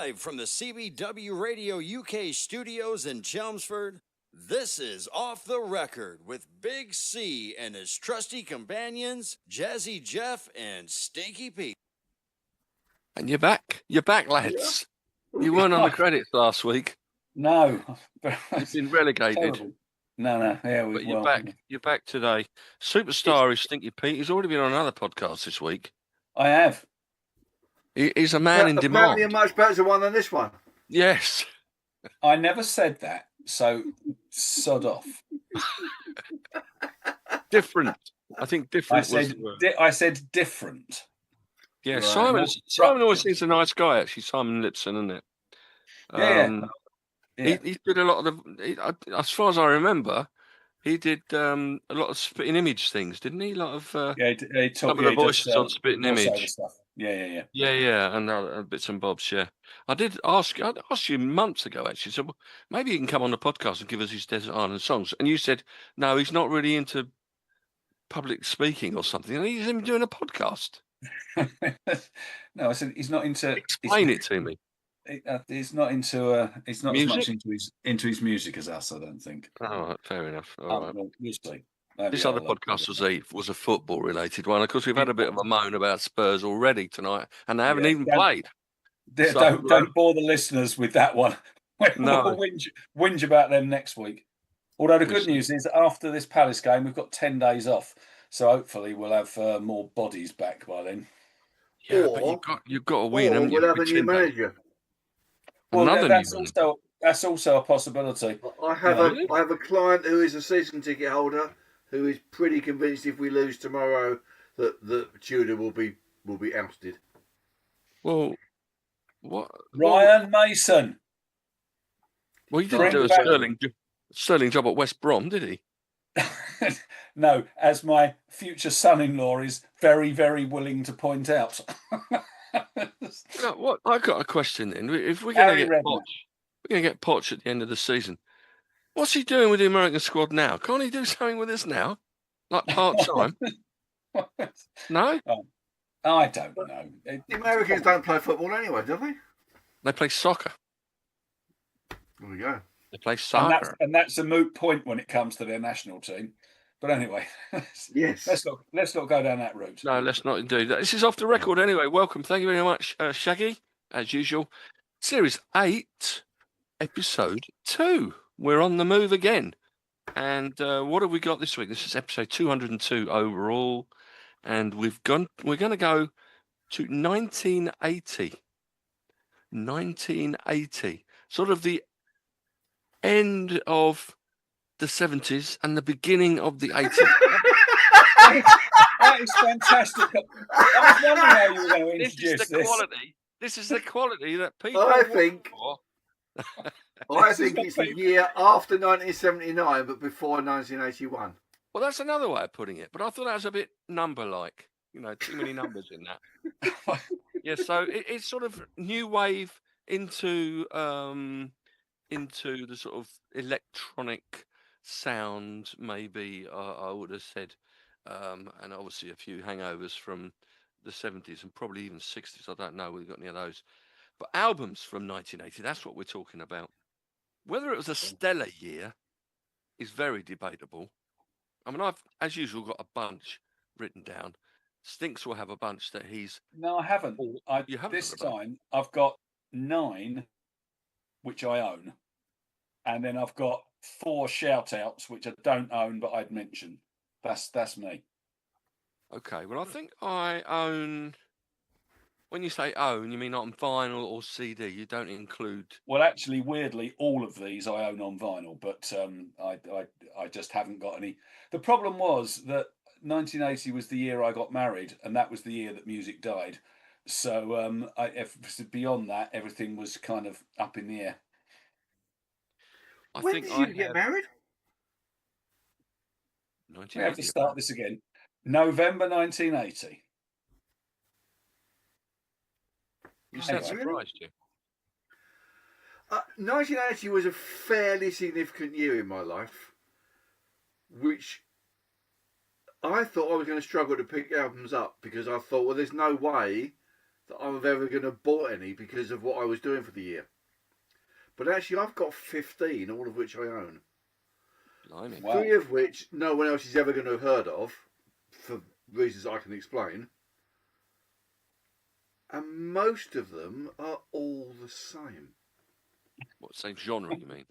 Live from the CBW Radio UK studios in Chelmsford, this is Off the Record with Big C and his trusty companions, Jazzy Jeff and Stinky Pete. And you're back. You're back, lads. You weren't on the credits last week. No. You've been relegated. Terrible. No. Yeah, but you're back. You're back today. Superstar is Stinky Pete. He's already been on another podcast this week. I have. He's a man in demand. Apparently a much better one than this one. Yes. I never said that, so sod off. Different. I think different I said different. Yeah, right. Simon always seems a nice guy, actually. Simon Lipson, isn't it? Yeah. He did a lot of as far as I remember, he did a lot of spitting image things, didn't he? A lot of some of the voices on spitting image. Stuff. Yeah, and bits and bobs. Yeah, I'd asked you months ago actually. So maybe he can come on the podcast and give us his Desert Island songs. And you said no, he's not really into public speaking or something. And he's even doing a podcast. No, I said he's not into. Explain it to me. He's not into. He's not music? as much into his music as us. I don't think. All right, fair enough. All right. Well, we'll see. This other podcast was a football-related one. Of course, we've had a bit of a moan about Spurs already tonight, and they haven't even played. Don't bore the listeners with that one. We'll whinge about them next week. Although the good news is, after this Palace game, we've got 10 days off, so hopefully we'll have more bodies back by then. Yeah, but you've got to win. Or we'll have a new manager. Well, that's also a possibility. I have a client who is a season ticket holder who is pretty convinced if we lose tomorrow that Tudor will be ousted. Well, what? Ryan Mason. Well, he didn't do a sterling job at West Brom, did he? No, as my future son-in-law is very, very willing to point out. What? I've got a question then. If we're going to get Poch at the end of the season, what's he doing with the American squad now? Can't he do something with us now? Like part-time? No? I don't know. The Americans don't play football anyway, do they? They play soccer. There we go. They play soccer. And that's a moot point when it comes to their national team. But anyway, yes. Let's not go down that route. No, let's not indeed. This is Off the Record anyway. Welcome. Thank you very much, Shaggy, as usual. Series 8, Episode 2. We're on the move again. And what have we got this week? This is episode 202 overall. And we're going to go to 1980. 1980. Sort of the end of the 70s and the beginning of the 80s. That is fantastic. I was wondering how you were going to introduce this. This is the quality that people I think it's a year after 1979, but before 1981. Well, that's another way of putting it. But I thought that was a bit number-like. You know, too many numbers in that. Yeah, so it's sort of new wave into the sort of electronic sound, maybe I would have said, and obviously a few hangovers from the 70s and probably even 60s. I don't know whether we've got any of those. But albums from 1980, that's what we're talking about. Whether it was a stellar year is very debatable. I mean, I've, as usual, got a bunch written down. Stinks will have a bunch that he's... No, I haven't. You haven't this time, I've got 9, which I own. And then I've got 4 shout-outs, which I don't own, but I'd mention. That's me. Okay, well, I think I own... When you say own, you mean on vinyl or CD? You don't include... Well, actually, weirdly, all of these I own on vinyl, but I just haven't got any. The problem was that 1980 was the year I got married, and that was the year that music died. So beyond that, everything was kind of up in the air. When did you get married? We have to start this again. November 1980. You sound surprised, you. 1980 was a fairly significant year in my life, which I thought I was going to struggle to pick albums up because I thought, well, there's no way that I'm ever going to have bought any because of what I was doing for the year. But actually, I've got 15, all of which I own. Blimey. Wow. 3 of which no one else is ever going to have heard of, for reasons I can explain. And most of them are all the same. What, same genre, you mean?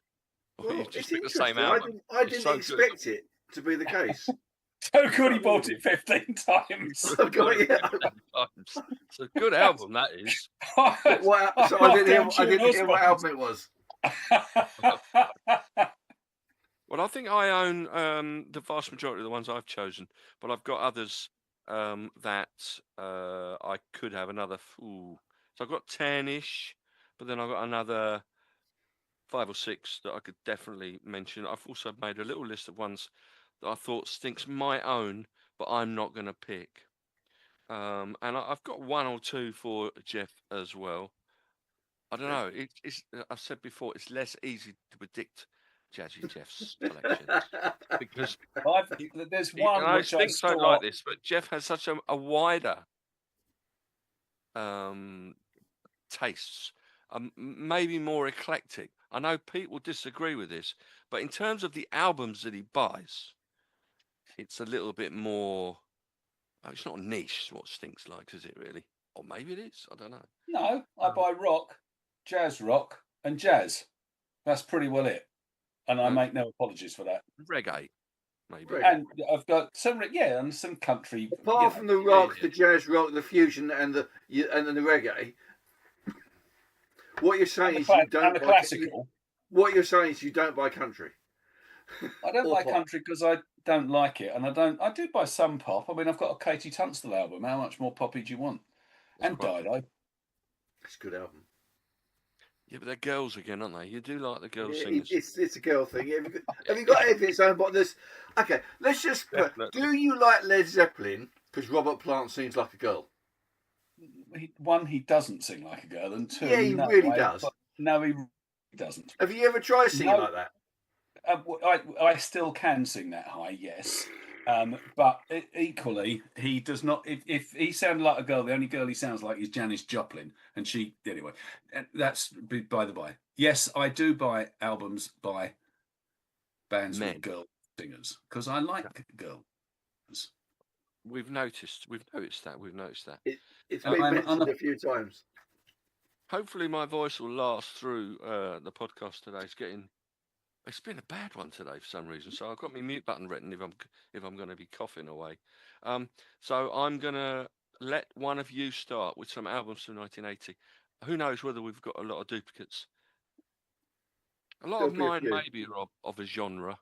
Or Well, you just it's pick the same interesting. album? I It's didn't so good. expect it to be the case. So good he bought it 15 times. I've got it. Times. It's a good album, that is. So I didn't hear what album it was. Well, I think I own the vast majority of the ones I've chosen, but I've got others that I could have another. So I've got 10-ish, but then I've got another 5 or 6 that I could definitely mention. I've also made a little list of ones that I thought Stinks might own, but I'm not going to pick. And I've got 1 or 2 for Jeff as well. I don't know. It's I've said before, it's less easy to predict Jazzy Jeff's collections because There's one which I Stinks saw. don't like this, but Jeff has such a wider tastes, maybe more eclectic. I know Pete will disagree with this, but in terms of the albums that he buys, it's a little bit more. It's not niche. What Stinks likes, is it really? Or maybe it is. I don't know. No, I buy rock, rock, and jazz. That's pretty well it. And I make no apologies for that. Reggae, maybe. Reggae. And I've got some, and some country. Apart from the rock, the jazz rock, the fusion, and the reggae, what you're saying is you don't buy classical. What you're saying is you don't buy country. I don't Or buy pop. country because I don't like it, and I do buy some pop. I mean, I've got a Katie Tunstall album. How much more poppy do you want? And Dido. It's a good album. Yeah, but they're girls again, aren't they? You do like the girl Yeah, singers. it's a girl thing. Have you got anything its own? But this, okay. Let's just. Do you like Led Zeppelin? Because Robert Plant sings like a girl. One, he doesn't sing like a girl, and 2, Yeah, he really does. No, he really doesn't. Have you ever tried singing like that? I still can sing that high, yes. But equally, he does not. If he sounded like a girl, the only girl he sounds like is Janis Joplin, and she anyway. That's by the by. Yes, I do buy albums by bands with girl singers because I like girls. We've noticed that. It's been mentioned a few times. Hopefully, my voice will last through the podcast today. It's been a bad one today for some reason, so I've got my mute button written if I'm going to be coughing away. So I'm going to let one of you start with some albums from 1980. Who knows whether we've got a lot of duplicates? A lot of mine maybe are of a genre.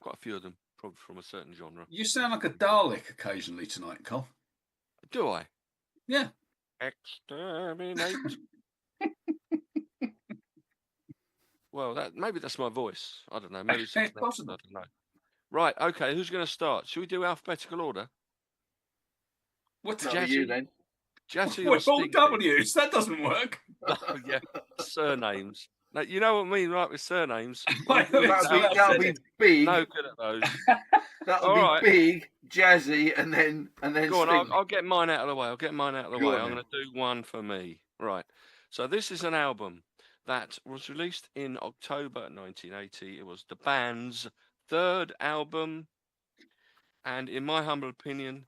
Quite a few of them probably from a certain genre. You sound like a Dalek occasionally tonight, Cole. Do I? Yeah. Exterminate. Well, maybe that's my voice. I don't know. Maybe it's possible. I don't know. Right. Okay. Who's going to start? Should we do alphabetical order? What's Jazzy? You then? Jazzy or all W's. That doesn't work. Oh, yeah. Surnames. Now, you know what I mean, right? With surnames. That'll be big. No good at those. That'll be big, Jazzy, and then. Go on. I'll get mine out of the way. I'm going to do one for me. Right. So this is an album that was released in October 1980. It was the band's 3rd album, and in my humble opinion,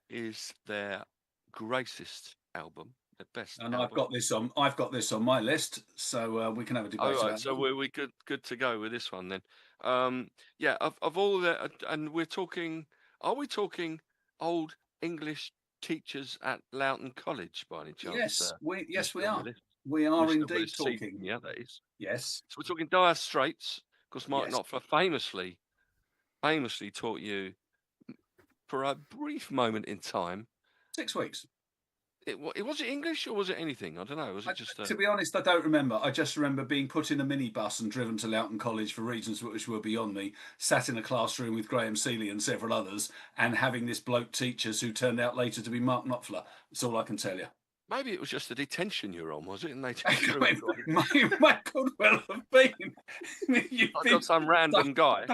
is their greatest album, their best. And album. I've got this on my list, so we can have a debate. All right, so we're good to go with this one then. Yeah, of all the, and we're talking. Are we talking old English teachers at Loughton College by any chance? Yes, we are. We are indeed talking. Yeah, that is. Yes. So we're talking Dire Straits, because Mark Knopfler famously taught you for a brief moment in time. 6 weeks. Was it English or was it anything? I don't know. Was it just? To be honest, I don't remember. I just remember being put in a minibus and driven to Loughton College for reasons which were beyond me. Sat in a classroom with Graham Seeley and several others, and having this bloke teachers who turned out later to be Mark Knopfler. That's all I can tell you. Maybe it was just the detention you're on, was it? And they just threw it. Might could well have been. I got some random guy.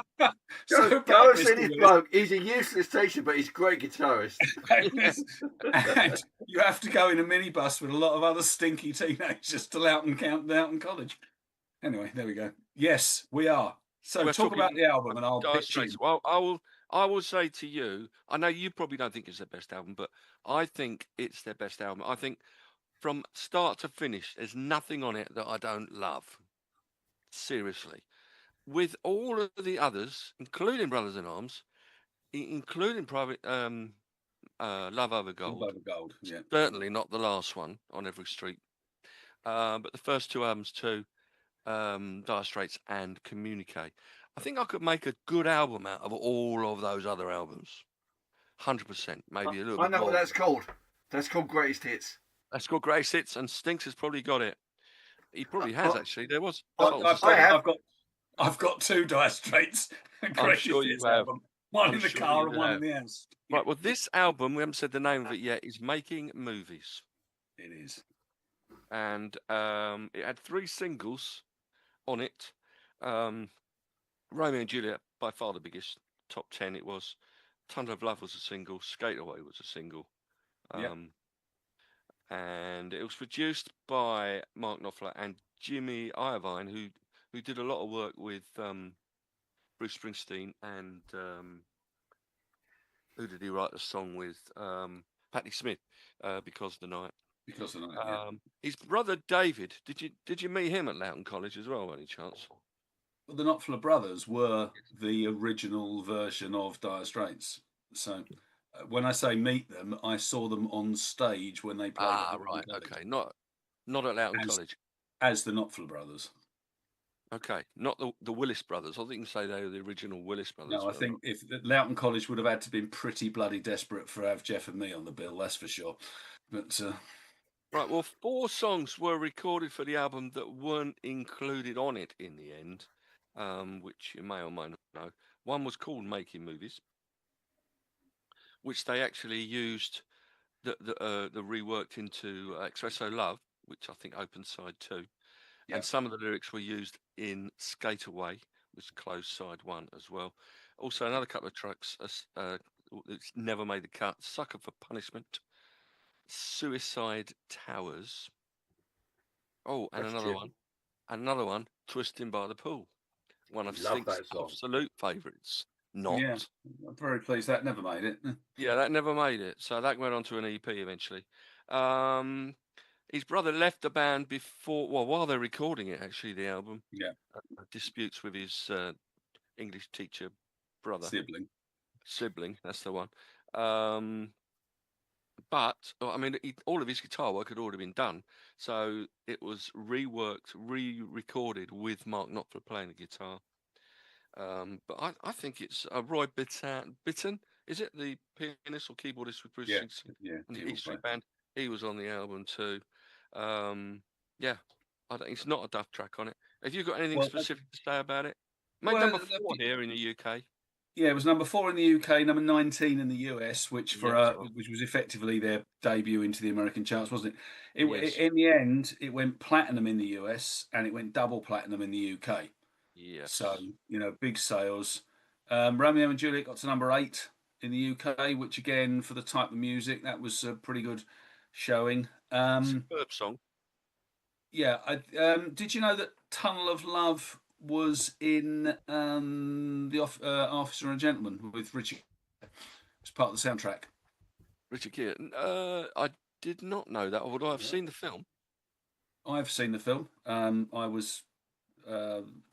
So Go bad, and see Mr. this Willis. bloke. He's a useless teacher, but he's a great guitarist. And you have to go in a minibus with a lot of other stinky teenagers to Loughton College. Anyway, there we go. Yes, we are. So We're talk talking about the album, and I'll Dire pitch in. Straits. Well, I will say to you, I know you probably don't think it's their best album, but I think it's their best album. I think from start to finish, there's nothing on it that I don't love. Seriously. With all of the others, including Brothers in Arms, including Private Love Over Gold, Love Over Gold, yeah. certainly not the last one, On Every Street, but the first two albums too, Dire Straits and Communique. I think I could make a good album out of all of those other albums. 100%, maybe a little I bit know more. what that's called. That's called Greatest Hits. That's called Greatest Hits, and Stinks has probably got it. He probably has actually. There was. I've got two Dire Straits. I'm sure you have. Album. One I'm in the sure car you and one have. in the house. Right. Well, this album, we haven't said the name of it yet, is Making Movies. It is. And it had 3 singles on it. Romeo and Juliet, by far the biggest, top 10 it was. Thunder of Love was a single. Skate Away was a single. And it was produced by Mark Knopfler and Jimmy Iovine, who did a lot of work with Bruce Springsteen, and who did he write the song with? Patti Smith, Because of the Night. Because of the Night, yeah. His brother David, did you meet him at Loughton College as well, by any chance? Well, the Knopfler brothers were the original version of Dire Straits. So when I say meet them, I saw them on stage when they played. Right, okay, not at Loughton College. As the Knopfler brothers. Okay, not the Willis brothers. I think you can say they were the original Willis brothers. No, I think if Loughton College would have had to been pretty bloody desperate for have Jeff and me on the bill, that's for sure. But right, well, 4 songs were recorded for the album that weren't included on it in the end, which you may or may not know. One was called Making Movies, which they actually used the reworked into Espresso Love, which I think opened side 2. Yep. And some of the lyrics were used in Skate Away, which closed side 1 as well. Also, another couple of tracks it's never made the cut: Sucker for Punishment, Suicide Towers. Oh, and another one, Twisting by the Pool. One of Stink's absolute favourites. Not. Yeah, I'm very pleased that never made it. Yeah, that never made it. So that went on to an EP eventually. His brother left the band while they're recording it, actually, the album. Yeah. Disputes with his English teacher brother. Sibling, that's the one. But, I mean, all of his guitar work had already been done. So it was reworked, re-recorded with Mark Knopfler playing the guitar. But I think it's Roy Bittan. Is it the pianist or keyboardist with Bruce Springsteen? Yeah. And the E Street Band. He was on the album too. Yeah, it's not a duff track on it. Have you got anything specific to say about it? Made number 4 here in the UK. Yeah, it was number 4 in the UK, number 19 in the US, which was effectively their debut into the American charts, wasn't it? In the end, it went platinum in the US and it went double platinum in the UK. Yes. So, big sales. Romeo and Juliet got to number 8 in the UK, which again, for the type of music, that was a pretty good showing. Superb song. Yeah. Did you know that Tunnel of Love was in the Officer and Gentleman with Richard? It's part of the soundtrack. Richard Gere. I did not know that. Although I've seen the film. I've seen the film. I was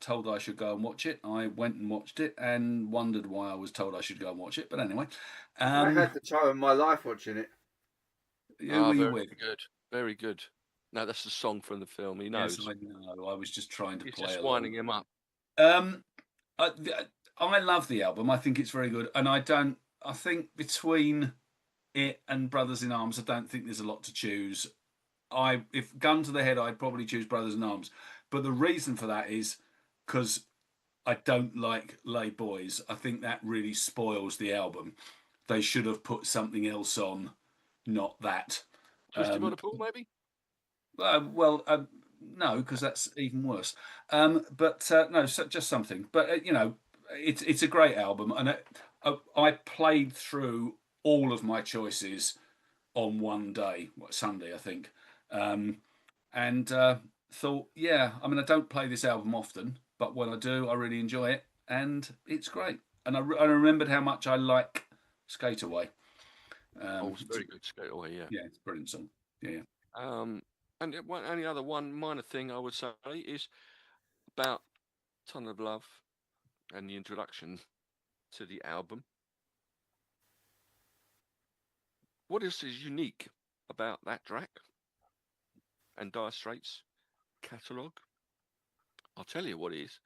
told I should go and watch it. I went and watched it and wondered why I was told I should go and watch it. But anyway, I had the time of my life watching it. Very good. Very good. No, that's the song from the film. He knows. Yes, I know. I was just trying to play. Just winding him up. I love the album. I think it's very good, and I think between it and Brothers in Arms, I don't think there's a lot to choose. If gun to the head, I'd probably choose Brothers in Arms. But the reason for that is because I don't like Lay Boys. I think that really spoils the album. They should have put something else on, not that. Twisted by the Pool, maybe? No, because that's even worse. No, just something. But it's a great album, and I played through all of my choices on one day, Sunday, I think, and thought, yeah. I mean, I don't play this album often, but when I do, I really enjoy it, and it's great. And I remembered how much I like Skate Away. It's very good, Skate Away, yeah. Yeah, it's a brilliant song. Yeah. And only other one minor thing I would say is about Tunnel of Love and the introduction to the album. What is unique about that track and Dire Straits' catalogue? I'll tell you what it is.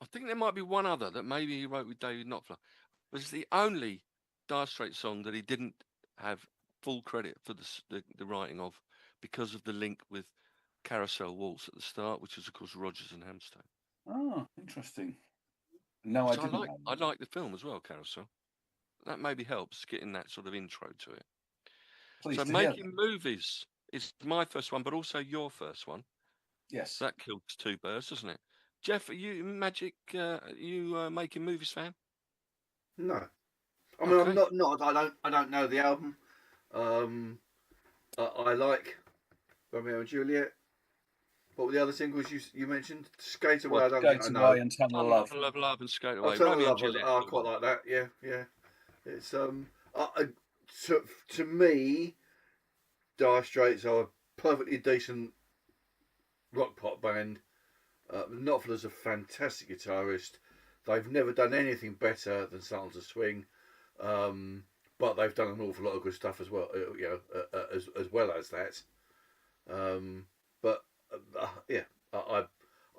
I think there might be one other that maybe he wrote with David Knopfler, but it's the only Dire Straits song that he didn't have full credit for the writing of, because of the link with Carousel Waltz at the start, which was of course Rodgers and Hammerstone. Oh, interesting. No, I didn't. I like the film as well, Carousel. That maybe helps getting that sort of intro to it. Pleased So to hear making movies is my first one, but also your first one. Yes. That kills two birds, doesn't it? Jeff, are you making movies fan? No, I mean, Okay. I'm not. I don't know the album. I like Romeo and Juliet. What were the other singles you mentioned? Skate Away. Well, I don't think I Skate know. Away and Tunnel of Love. Tunnel of Love and Skate Oh, Away. Tunnel of Romeo and Love was. Juliet. I quite like that. Yeah. It's to me, Dire Straits are a perfectly decent rock pop band. Knopfler's a fantastic guitarist. They've never done anything better than Sultans of Swing, but they've done an awful lot of good stuff as well. As well as that.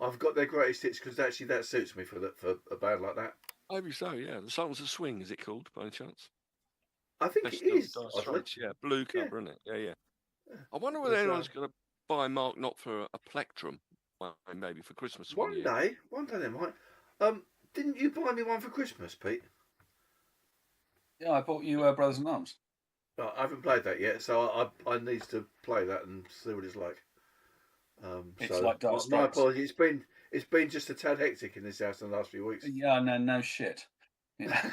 I've got their greatest hits because actually that suits me for a band like that. Maybe so, yeah. The Sultans of Swing, is it called, by any chance? I think Best it of is. Dire Oddly. Straits, yeah. Blue cover, isn't it? Yeah. I wonder whether There's, anyone's going to buy Mark Knopfler a plectrum, maybe for Christmas one year. One day they might. Didn't you buy me one for Christmas, Pete? Yeah, I bought you Brothers in Arms. No, I haven't played that yet, so I need to play that and see what it's like. It's like Dire my Straits. apologies. It's been just a tad hectic in this house in the last few weeks. Yeah, no shit. Yeah.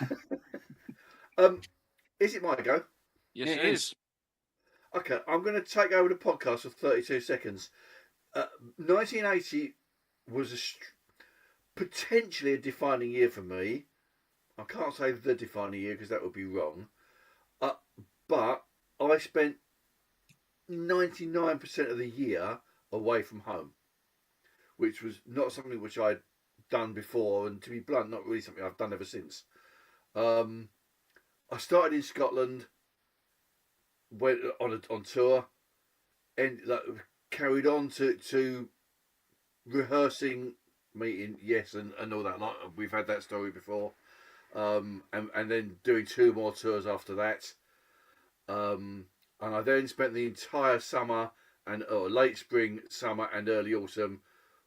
Is it my go? Yes, it is. Okay, I'm going to take over the podcast for 32 seconds. 1980 was potentially a defining year for me. I can't say the defining year because that would be wrong. But I spent 99% of the year away from home, which was not something which I'd done before, and to be blunt, not really something I've done ever since. I started in Scotland, went on tour, and carried on to rehearsing, meeting, yes, and all that. Like, we've had that story before, and then doing 2 more tours after that, and I then spent the entire summer and late spring, summer, and early autumn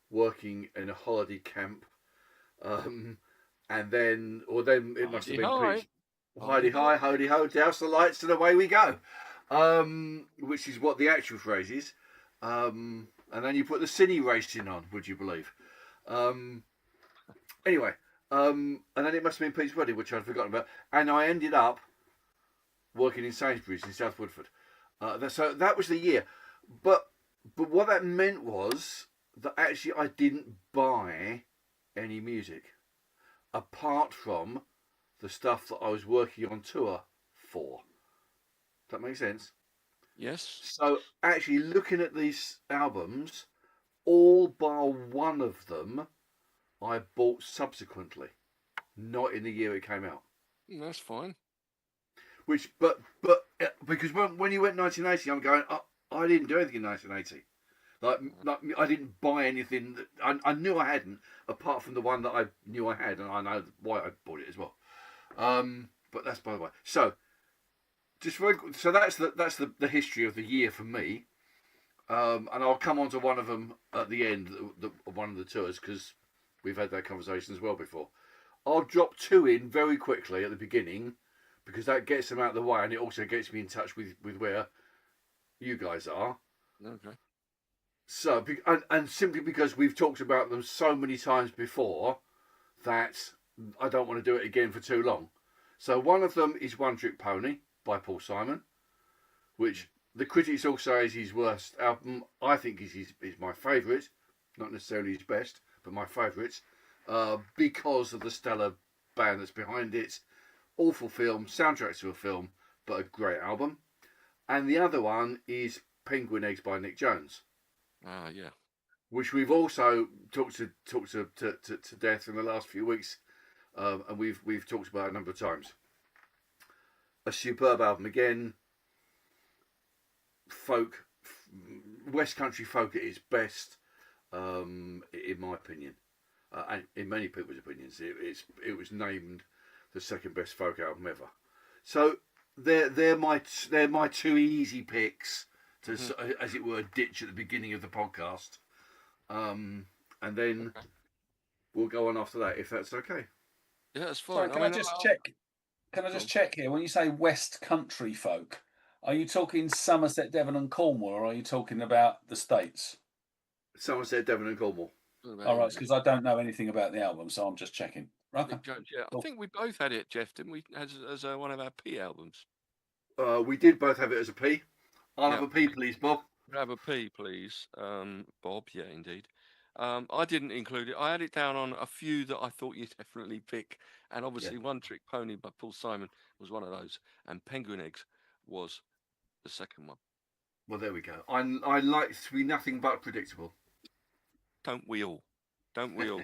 working in a holiday camp, and then it must have been Heidi hi, hody ho, douse the lights and away we go, which is what the actual phrase is, and then you put the cine racing on, would you believe? Anyway, and then it must have been Pete's Wedding, which I'd forgotten about, and I ended up working in Sainsbury's in South Woodford. So that was the year, but what that meant was that actually I didn't buy any music apart from the stuff that I was working on tour for. Does that make sense? Yes. So actually looking at these albums, all bar one of them I bought subsequently, not in the year it came out. That's fine. Which, but because when you went 1980, I'm going, I didn't do anything in 1980. Like I didn't buy anything that I knew I hadn't, apart from the one that I knew I had, and I know why I bought it as well. But that's by the way. So that's the history of the year for me, and I'll come on to one of them at the end, one of the tours, because we've had that conversation as well before. I'll drop 2 in very quickly at the beginning, because that gets them out of the way, and it also gets me in touch with where You guys are. Okay. So, and simply because we've talked about them so many times before that I don't want to do it again for too long. So one of them is One Trick Pony by Paul Simon, which the critics all say is his worst album. I think is my favourite, not necessarily his best, but my favourite, because of the stellar band that's behind it. Awful film, soundtrack to a film, but a great album. And the other one is Penguin Eggs by Nick Jones, Ah, yeah. which we've also talked to death in the last few weeks, and we've talked about a number of times. A superb album again. Folk, West Country folk at its best, in my opinion, and in many people's opinions. It was named the second best folk album ever. So they're my two easy picks to, as it were, ditch at the beginning of the podcast, and then we'll go on after that if that's okay. Yeah, that's Sorry, fine. can I just check? Can I just check here? When you say West Country folk, are you talking Somerset, Devon, and Cornwall, or are you talking about the States? Somerset, Devon, and Cornwall. All right, because I don't know anything about the album, so I'm just checking. Right. Nick Jones, yeah. I Cool. think we both had it, Jeff, didn't we? As one of our P albums. We did both have it as a P. I'll Yeah. have a P, please, Bob. Have a P, please, Bob. Yeah, indeed. I didn't include it. I had it down on a few that I thought you'd definitely pick, and obviously One Trick Pony by Paul Simon was one of those, and Penguin Eggs was the second one. Well, there we go. I like to be nothing but predictable. Don't we all? Don't we all?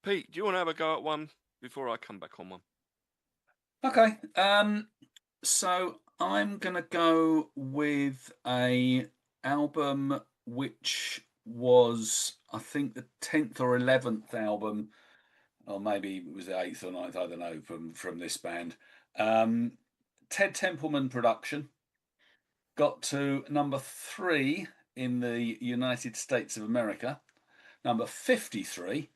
Pete, do you want to have a go at one before I come back on one? Okay. So I'm gonna go with a album which was, I think, the 10th or 11th album, or maybe it was the 8th or 9th, I don't know, from this band. Ted Templeman production. Got to number 3 in the United States of America, number 53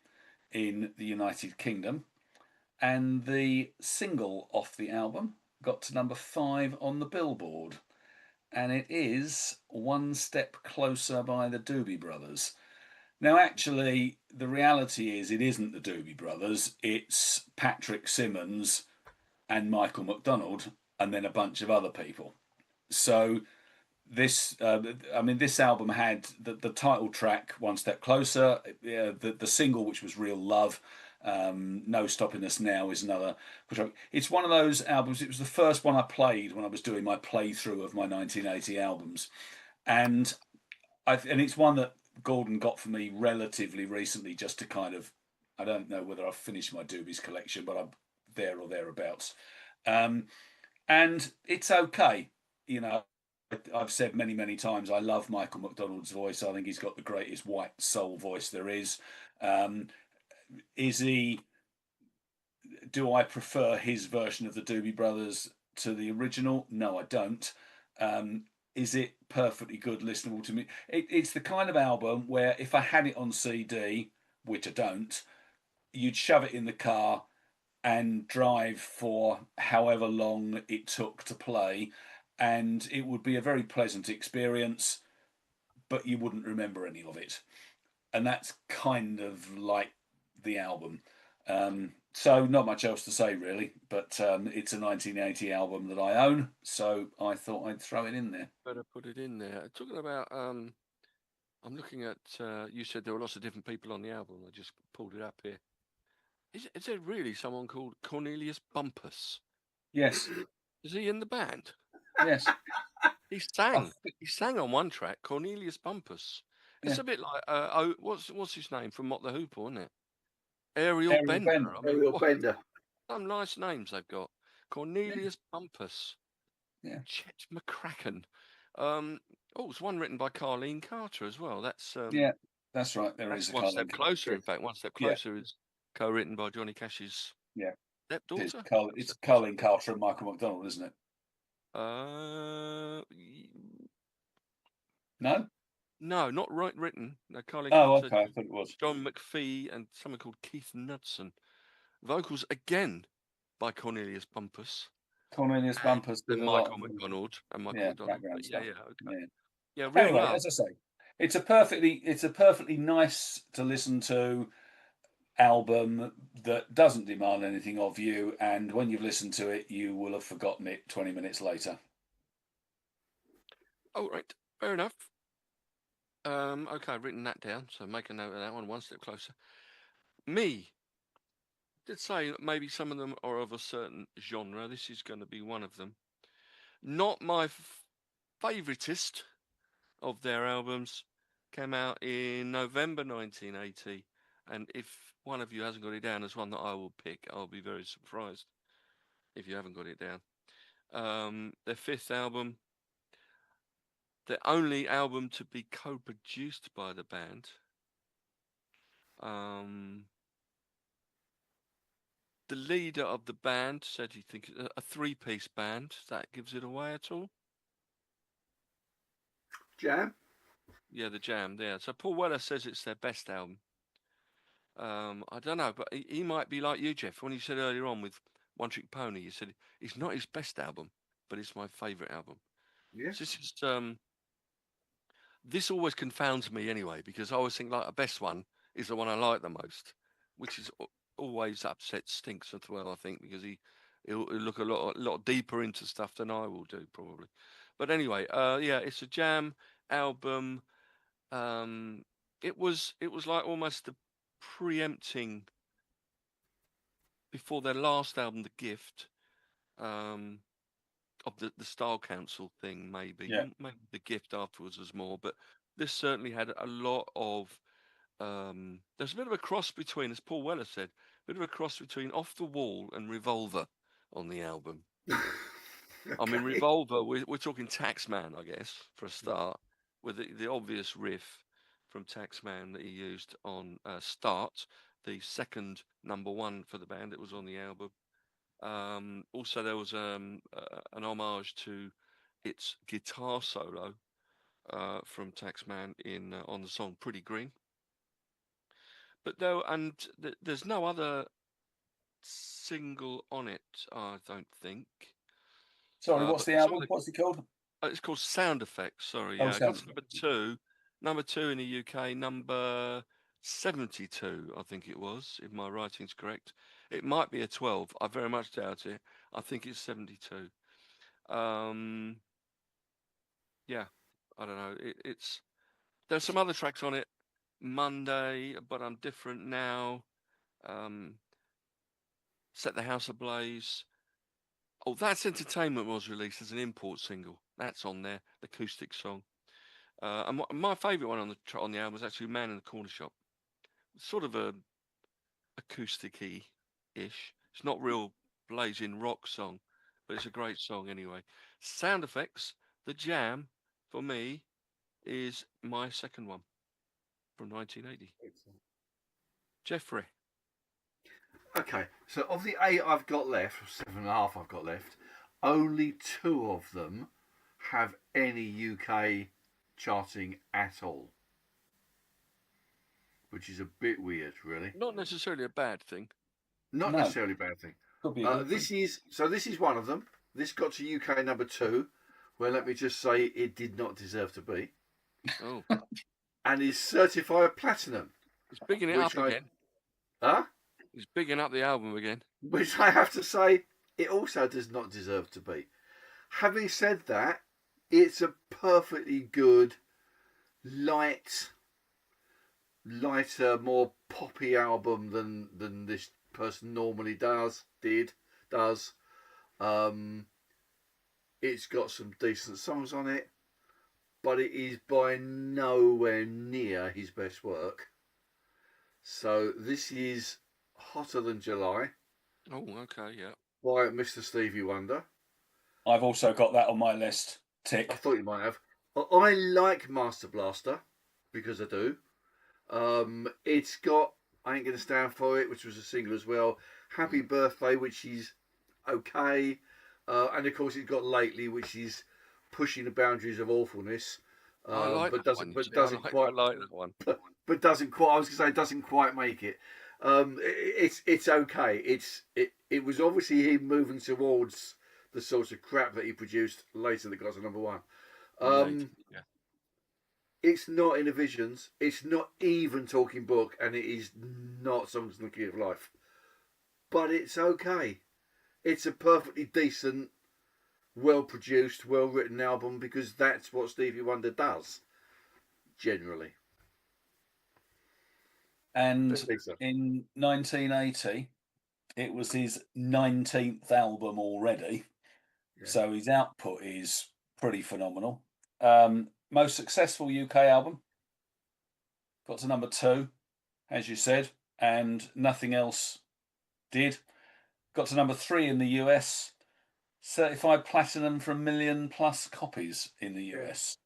in the United Kingdom, and the single off the album got to number 5 on the Billboard, and it is One Step Closer by the Doobie Brothers. Now, actually, the reality is it isn't the Doobie Brothers, it's Patrick Simmons and Michael McDonald, and then a bunch of other people. So this this album had the title track One Step Closer, the single, which was Real Love. No Stopping Us Now is another. It's one of those albums. It was the first one I played when I was doing my playthrough of my 1980 albums, and it's one that Gordon got for me relatively recently, just to kind of, I don't know whether I've finished my Doobies collection, but I'm there or thereabouts, and it's okay. I've said many times I love Michael McDonald's voice. I think he's got the greatest white soul voice there is. Do I prefer his version of the Doobie Brothers to the original? No, I don't. Is it perfectly good, listenable to me? It's the kind of album where if I had it on CD, which I don't, you'd shove it in the car and drive for however long it took to play, and it would be a very pleasant experience, but you wouldn't remember any of it. And that's kind of like the album. So not much else to say really, but it's a 1980 album that I own, so I thought I'd throw it in there. Better put it in there. Talking about, I'm looking at. You said there were lots of different people on the album. I just pulled it up here. Is there really someone called Cornelius Bumpus? Yes. Is he in the band? Yes. He sang on one track, Cornelius Bumpus. It's a bit like what's his name from Mott the Hoople, isn't it? Ariel Bender. Ariel Bender. Some nice names they've got. Cornelius Bumpus. Yeah. Chet McCracken. It's one written by Carleen Carter as well. That's that's right. There is One Step Closer. In fact, One Step Closer is co-written by Johnny Cash's stepdaughter. It's Carleen Carter and Michael McDonald, isn't it? No. No, not written. No, Carleen Carter. Okay, I thought it was John McPhee and someone called Keith Knudsen. Vocals again by Cornelius Bumpus. Cornelius Bumpers and did a lot Michael of McDonald and Michael yeah, McDonald. background But yeah, stuff. yeah, okay. Yeah. Yeah, Real Anyway, Love. as I say, it's a perfectly nice to listen to album that doesn't demand anything of you, and when you've listened to it, you will have forgotten it 20 minutes later. Oh, right. Fair enough. Okay, I've written that down, so make a note of that one step closer. Me did say that maybe some of them are of a certain genre. This is going to be one of them. Not my favoritist of their albums. Came out in November 1980, and if one of you hasn't got it down as one that I will pick, I'll be very surprised if you haven't got it down. Their fifth album, the only album to be co-produced by the band. The leader of the band said he thinks a three-piece band. That gives it away at all? Jam? Yeah, the Jam there. So Paul Weller says it's their best album. I don't know, but he might be like you, Jeff. When you said earlier on with One Trick Pony, you said it's not his best album, but it's my favourite album. Yeah. So this always confounds me anyway, because I always think like the best one is the one I like the most, which is always upset Stinks as well, I think, because he'll look a lot deeper into stuff than I will do probably. But anyway, yeah, it's a Jam album. It was like almost the preempting before their last album, The Gift, of the Style Council thing, maybe. Yeah. Maybe The Gift afterwards was more, but this certainly had a lot of. There's a bit of a cross between, as Paul Weller said, a bit of a cross between Off the Wall and Revolver on the album. I mean, Okay. Revolver, we're talking Taxman, I guess, for a start, with the obvious riff from Taxman that he used on Start, the second number one for the band. It was on the album. Also, there was an homage to its guitar solo from Taxman in on the song "Pretty Green." But there's no other single on it, I don't think. Sorry, what's But the album? What's it called? It's called Sound Effects. Sorry, Oh, yeah, I got Sound to number two in the UK, number 72, I think it was, if my writing's correct. It might be a 12. I very much doubt it. I think it's 72. Yeah, I don't know. There's some other tracks on it. Monday, but I'm different now. Set the House Ablaze. Oh, That's Entertainment was released as an import single. That's on there, the acoustic song. And my favourite one on the album was actually Man in the Corner Shop. It's sort of a acousticy ish. It's not real blazing rock song, but it's a great song anyway. Sound Effects, The Jam, for me, is my second one from 1980. Jeffrey. Okay, so of the 8 I've got left, or 7.5 I've got left, only 2 of them have any UK charting at all, which is a bit weird, really. Not necessarily a bad thing. Not No. necessarily a bad thing. Could be a good This thing. is one of them. This got to UK number 2, where let me just say it did not deserve to be, Oh, and is certified platinum. he's bigging it up again. Huh? He's bigging up the album again. Which I have to say, it also does not deserve to be. Having said that, it's a perfectly good, lighter, more poppy album than this person normally does. It's got some decent songs on it, but it is by nowhere near his best work. So this is Hotter Than July. Oh, okay, yeah. By Mr. Stevie Wonder. I've also got that on my list. Tick. I thought you might have. I like Master Blaster because I do. It's got I Ain't Gonna Stand For It, which was a single as well. Happy Birthday, which is okay. And of course, it's got Lately, which is pushing the boundaries of awfulness. I like But that one. doesn't quite. I like that one. But doesn't quite. I was going to say doesn't quite make it. It's okay. It was obviously him moving towards the sort of crap that he produced later that got to number one. in the 80s. Yeah. It's not Innovisions. It's not even Talking Book, and it is not Songs in the Key of Life. But it's okay. It's a perfectly decent, well-produced, well-written album because that's what Stevie Wonder does, generally. And Lisa. in 1980, it was his 19th album already. Yeah. So his output is pretty phenomenal. Most successful UK album. Got to number 2, as you said, and nothing else did. Got to number 3 in the US. Certified platinum for 1 million plus copies in the US.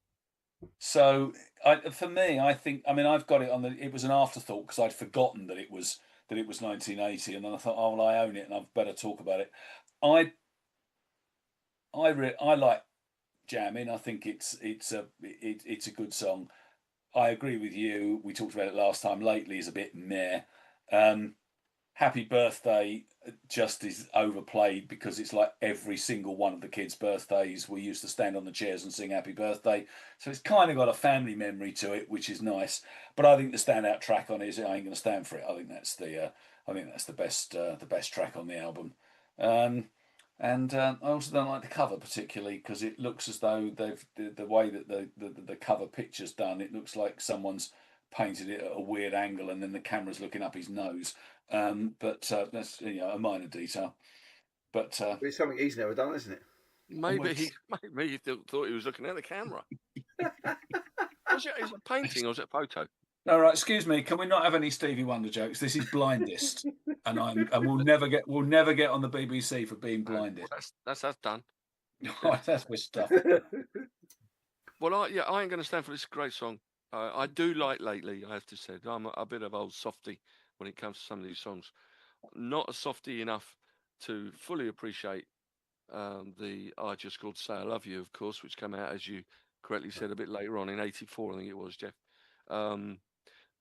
So for me, I think, I mean, I've got it on the. It was an afterthought because I'd forgotten that it was 1980, and then I thought, oh, well, I own it, and I've better talk about it. I like Jamming. I think it's a good song. I agree with you. We talked about it last time. Lately is a bit meh. Happy Birthday just is overplayed because it's like every single one of the kids' birthdays we used to stand on the chairs and sing Happy Birthday. So it's kind of got a family memory to it, which is nice. But I think the standout track on it is I Ain't Gonna Stand For It. I think that's the best track on the album. And I also don't like the cover particularly because it looks as though the way that the cover picture's done, it looks like someone's painted it at a weird angle and then the camera's looking up his nose. But that's a minor detail. But it's something he's never done, isn't it? Maybe he thought he was looking at the camera. Was it a painting or was it a photo? No, right. Excuse me. Can we not have any Stevie Wonder jokes? This is Blindest, and we'll never get on the BBC for being blinded. Well, that's done. That's with stuff. Well, I Ain't Gonna Stand For This great song. I do like Lately. I have to say, I'm a bit of old softy when it comes to some of these songs. Not a softy enough to fully appreciate the I Just Called to Say I Love You, of course, which came out, as you correctly said, a bit later on in '84, I think it was, Jeff.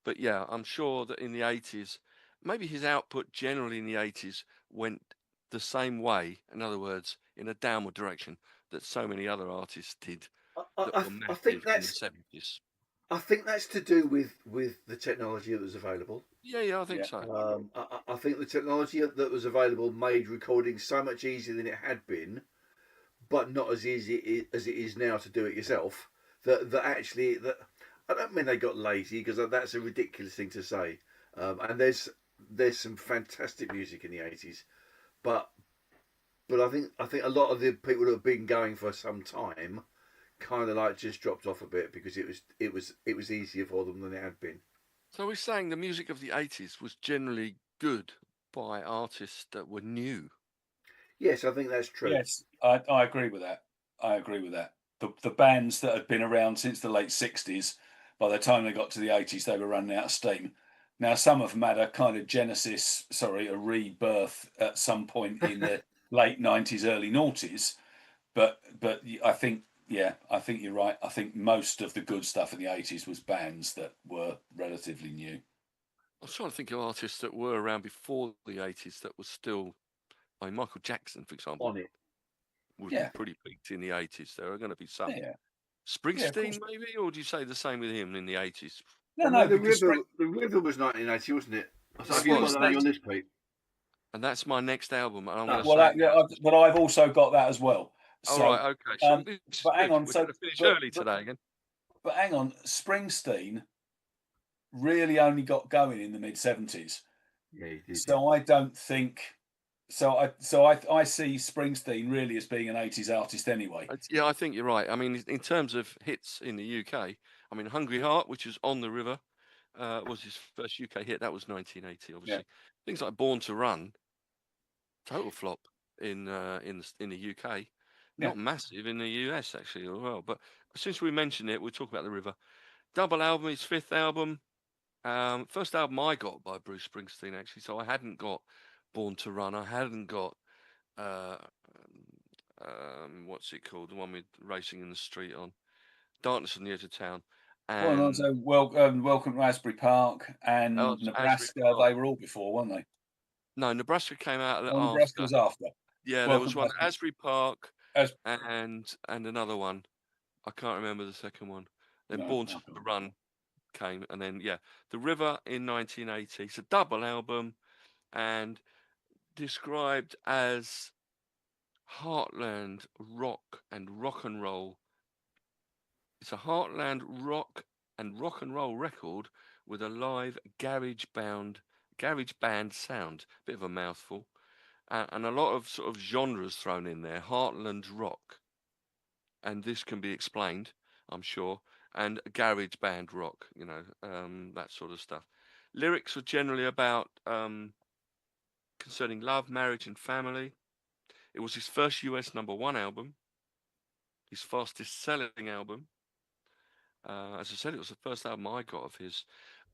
But yeah, I'm sure that in the 80s, maybe his output generally in the 80s went the same way, in other words, in a downward direction that so many other artists did that were massive in the 70s. I think that's to do with the technology that was available. Yeah, I think so. I think the technology that was available made recording so much easier than it had been, but not as easy as it is now to do it yourself. That I don't mean they got lazy because that's a ridiculous thing to say. And there's some fantastic music in the 80s, but I think a lot of the people that have been going for some time kind of like just dropped off a bit because it was easier for them than it had been. So we're saying the music of the 80s was generally good by artists that were new. Yes, I think that's true. Yes, I agree with that. The bands that had been around since the late 60s, by the time they got to the 80s, they were running out of steam. Now, some of them had a kind of a rebirth at some point in the late 90s, early noughties. But I think you're right. I think most of the good stuff in the 80s was bands that were relatively new. I was trying to think of artists that were around before the 80s that were still, I mean, Michael Jackson, for example, on it. Was pretty peaked in the 80s. There are going to be some. Yeah. Springsteen, maybe? Or do you say the same with him in the 80s? No, the River was 1980, wasn't it? Have you got that on your list, Pete? And that's my next album. And I'm but I've also got that as well. So, all right, okay. But hang on, we're going to finish early today again. But hang on, Springsteen really only got going in the mid 70s. Yeah, he did. So I don't think. So I see Springsteen really as being an 80s artist anyway. Yeah, I think you're right. I mean, in terms of hits in the UK, I mean, Hungry Heart, which is On the River, was his first UK hit. That was 1980, obviously. Yeah. Things like Born to Run, total flop in the UK. Not massive in the US, actually, as well. But since we mentioned it, we'll talk about the River. Double album, his fifth album. First album I got by Bruce Springsteen, actually. So I hadn't got Born to Run. I hadn't got what's it called? The one with Racing in the Street on. Darkness on the Edge of Town. And also Welcome to Asbury Park and Nebraska. They were all before, weren't they? No, Nebraska came out after. Nebraska was after. Yeah, there Welcome was one, to Asbury Park, As and another one. I can't remember the second one. Then no, Born to Run came, and then The River in 1980. It's a double album, and described as heartland rock and roll. It's a heartland rock and roll record with a live garage band sound. Bit of a mouthful, and a lot of sort of genres thrown in there. Heartland rock, and this can be explained, I'm sure, and garage band rock. That sort of stuff. Lyrics were generally about concerning love, marriage, and family. It was his first US #1 album, his fastest selling album. As I said, it was the first album I got of his,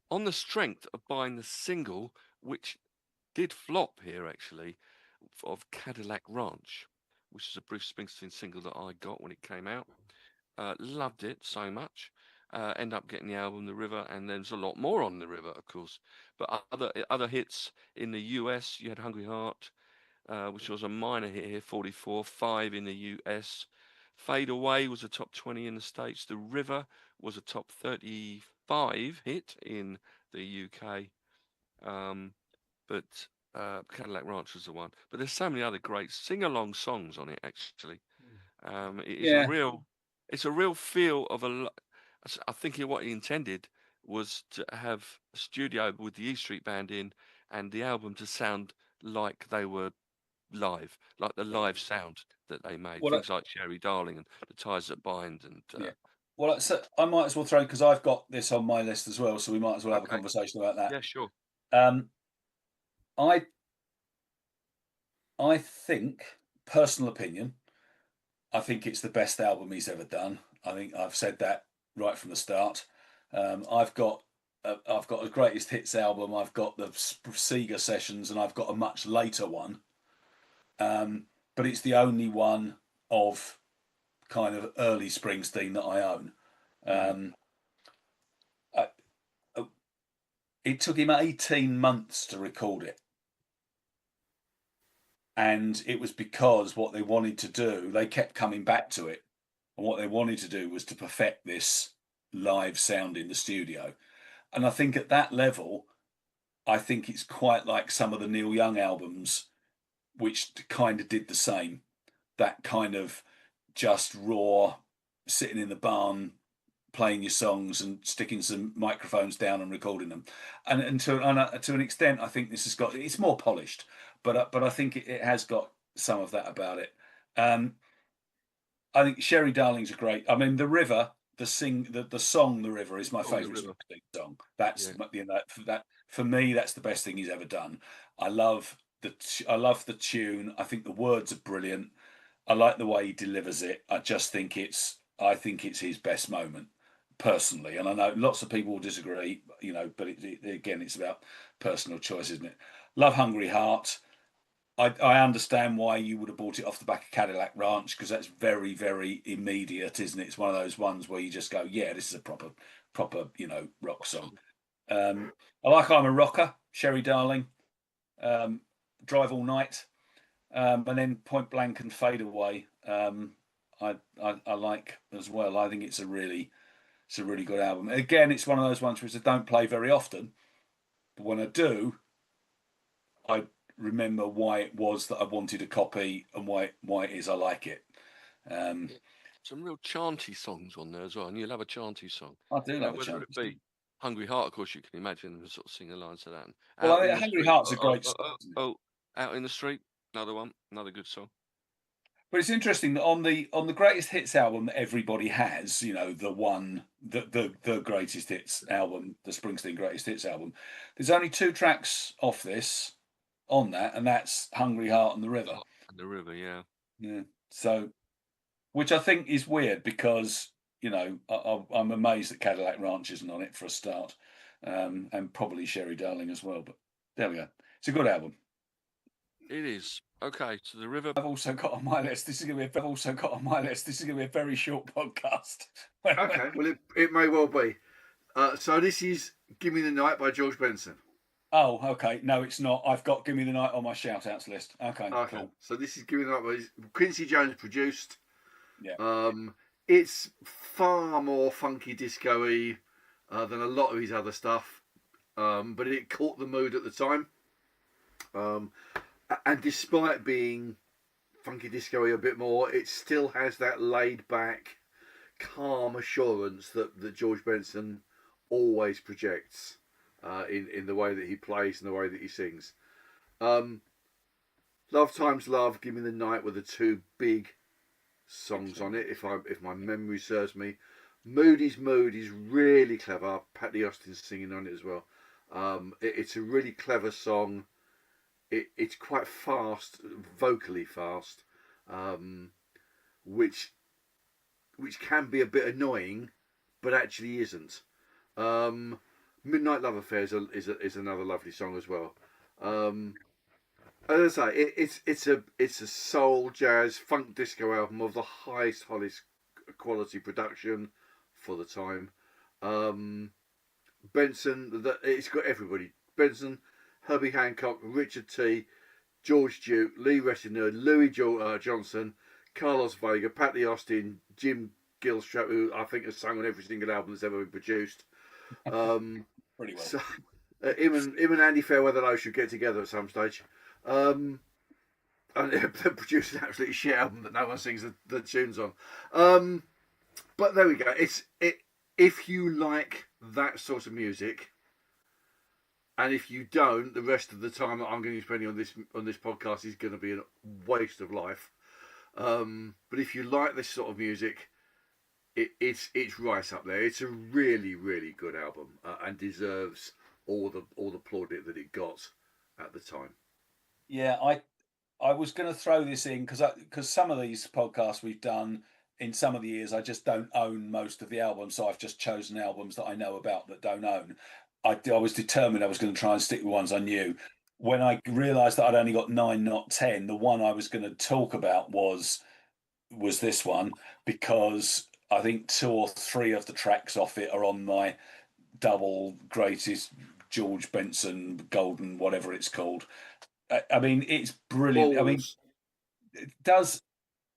on the strength of buying the single, which did flop here actually, of Cadillac Ranch, which is a Bruce Springsteen single that I got when it came out. Loved it so much. End up getting the album The River, and there's a lot more on The River, of course. But other hits in the US, you had Hungry Heart, which was a minor hit here, 44, 5 in the US. Fade Away was a top 20 in the States. The River was a top 35 hit in the UK. But Cadillac Ranch was the one. But there's so many other great sing-along songs on it, actually. It is yeah. it's a real feel of I think what he intended was to have a studio with the E Street Band in, and the album to sound like they were live, like the live sound that they made. Well, Things like Sherry Darling and The Ties That Bind, and yeah. Well, so I might as well throw, because I've got this on my list as well, so we might as well have a okay, conversation about that. yeah, sure, Um, I I think, personal opinion, I think it's the best album he's ever done. I think I've said that right from the start. I've got a greatest hits album. I've got the Sega sessions, and I've got a much later one. But it's the only one of kind of early Springsteen that I own. Um, I, it took him 18 months to record it. And it was because what they wanted to do, they kept coming back to it. And what they wanted to do was to perfect this live sound in the studio. And I think at that level, I think it's quite like some of the Neil Young albums, which kind of did the same. That kind of just raw, sitting in the barn, playing your songs and sticking some microphones down and recording them. And to an extent, I think this has got, it's more polished, but I think it has got some of that about it. I think Sherry Darling's a great. I mean, The River, the song "The River" is my Oh, The favourite River, song. That's yeah. that for me. That's the best thing he's ever done. I love the tune. I think the words are brilliant. I like the way he delivers it. I think it's his best moment, personally. And I know lots of people will disagree, but again, it's about personal choice, isn't it? Love Hungry Heart. I understand why you would have bought it off the back of Cadillac Ranch, because that's very, very immediate, isn't it? It's one of those ones where you just go, yeah, this is a proper, rock song. I like I'm a Rocker, Sherry Darling, Drive All Night, and then Point Blank and Fade Away. I like as well. I think it's a really good album. Again, it's one of those ones which I don't play very often, but when I do, I remember why it was that I wanted a copy, and why it is I like it. Yeah. Some real chanty songs on there as well, and you'll have a chanty song. I do love a Whether chant. it be Hungry Heart, of course, you can imagine them sort of singing lines to that. And Well, Out I in think the Hungry Street, Heart's a great song, isn't it? Out in the Street, another one, another good song. But it's interesting that on the greatest hits album that everybody has, the greatest hits album, the Springsteen greatest hits album, there's only 2 tracks off this on that, and that's Hungry Heart and The River. And The River, yeah. Yeah. So, which I think is weird, because I'm amazed that Cadillac Ranch isn't on it for a start, and probably Sherry Darling as well. But there we go. It's a good album. It is. Okay, so The River. I've also got on my list. This is going to be a very short podcast. Okay, well, it may well be. So this is "Give Me the Night" by George Benson. Oh, okay. No, it's not. I've got Give Me the Night on my shout outs list. Okay, Okay, cool. so this is giving up. Quincy Jones produced. Yeah. It's far more funky disco-y than a lot of his other stuff, but it caught the mood at the time. And despite being funky disco-y a bit more, it still has that laid-back, calm assurance that George Benson always projects in the way that he plays and the way that he sings. Love Times Love, Give Me the Night were the two big songs on it, if my memory serves me. Moody's Mood is really clever. Patty Austin's singing on it as well. It's a really clever song. It's quite fast, vocally fast, which can be a bit annoying, but actually isn't. Midnight Love Affair is another lovely song as well. As I say, it's a soul, jazz, funk, disco album of the highest quality production for the time. Benson, it's got everybody. Benson, Herbie Hancock, Richard T, George Duke, Lee Ressiner, Louis Johnson, Carlos Vega, Patty Austin, Jim Gilstrap, who I think has sung on every single album that's ever been produced. Pretty well. So, him and Andy Fairweather should get together at some stage. And they produce an absolutely shit album that no one sings the tunes on. But there we go. If you like that sort of music, and if you don't, the rest of the time that I'm going to be spending on this podcast is going to be a waste of life. But if you like this sort of music, it's right up there. It's a really, really good album and deserves all the plaudit that it got at the time. Yeah, I was going to throw this in because some of these podcasts we've done in some of the years, I just don't own most of the albums, so I've just chosen albums that I know about that don't own. I was determined I was going to try and stick with ones I knew. When I realised that I'd only got 9, not 10, the one I was going to talk about was this one, because I think 2 or 3 of the tracks off it are on my double greatest George Benson Golden, whatever it's called. I mean, it's brilliant. I mean,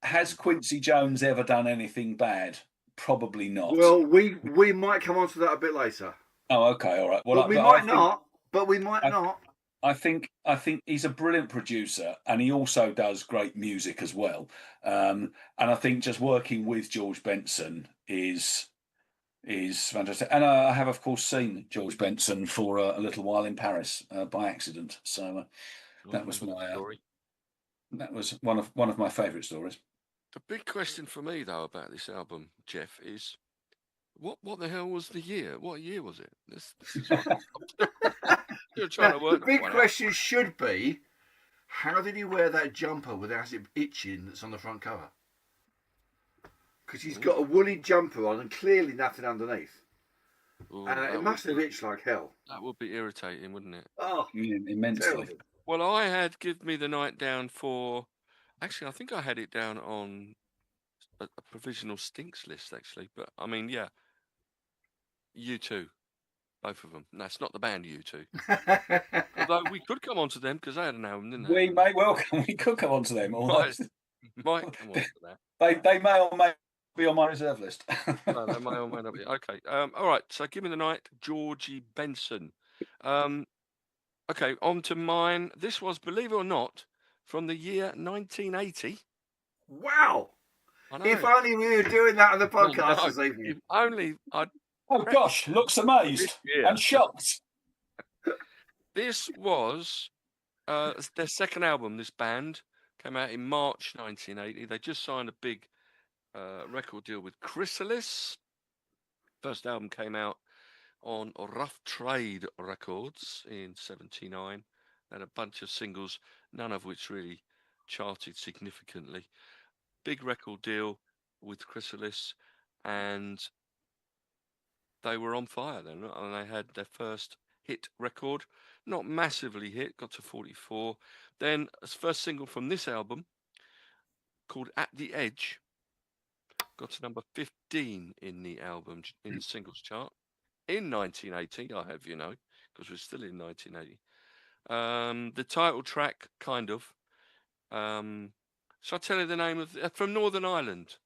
has Quincy Jones ever done anything bad? Probably not. Well, we might come on to that a bit later. Oh, okay, all right. Well, but we might not. But we might not. I think he's a brilliant producer, and he also does great music as well. And I think just working with George Benson is fantastic. And I have, of course, seen George Benson for a little while in Paris by accident. So that was my story. That was one of my favourite stories. The big question for me, though, about this album, Jeff, is what the hell was the year? What year was it? This is you're trying to work. The big question should be, how did he wear that jumper without it itching that's on the front cover? Because he's got a woolly jumper on and clearly nothing underneath. Ooh, and it must have itched like hell. That would be irritating, wouldn't it? Oh, immensely. Terrible. Well, I had Give Me the Night down for... Actually, I think I had it down on a provisional stinks list, actually. But, I mean, yeah. U2. Both of them. No, it's not the band U2. Although we could come on to them because they had an album, didn't they? We may well we could come on to them. Might come on to that. They may or may be on my reserve list. No, they may or may not be. Okay. All right. So Give Me the Night, Georgie Benson. Okay, on to mine. This was, believe it or not, from the year 1980. Wow! If only we were doing that on the podcast this evening. If only I'd... Oh gosh, looks amazed and shocked. This was their second album, this band. Came out in March 1980. They just signed a big record deal with Chrysalis. First album came out on Rough Trade Records in '79. They had a bunch of singles, none of which really charted significantly. Big record deal with Chrysalis, and they were on fire then, and they had their first hit record, not massively hit, got to 44. Then a first single from this album called At the Edge got to number 15 in the album in the singles chart in 1980. I have, because we're still in 1980. The title track, kind of. Shall I tell you the name of from Northern Ireland?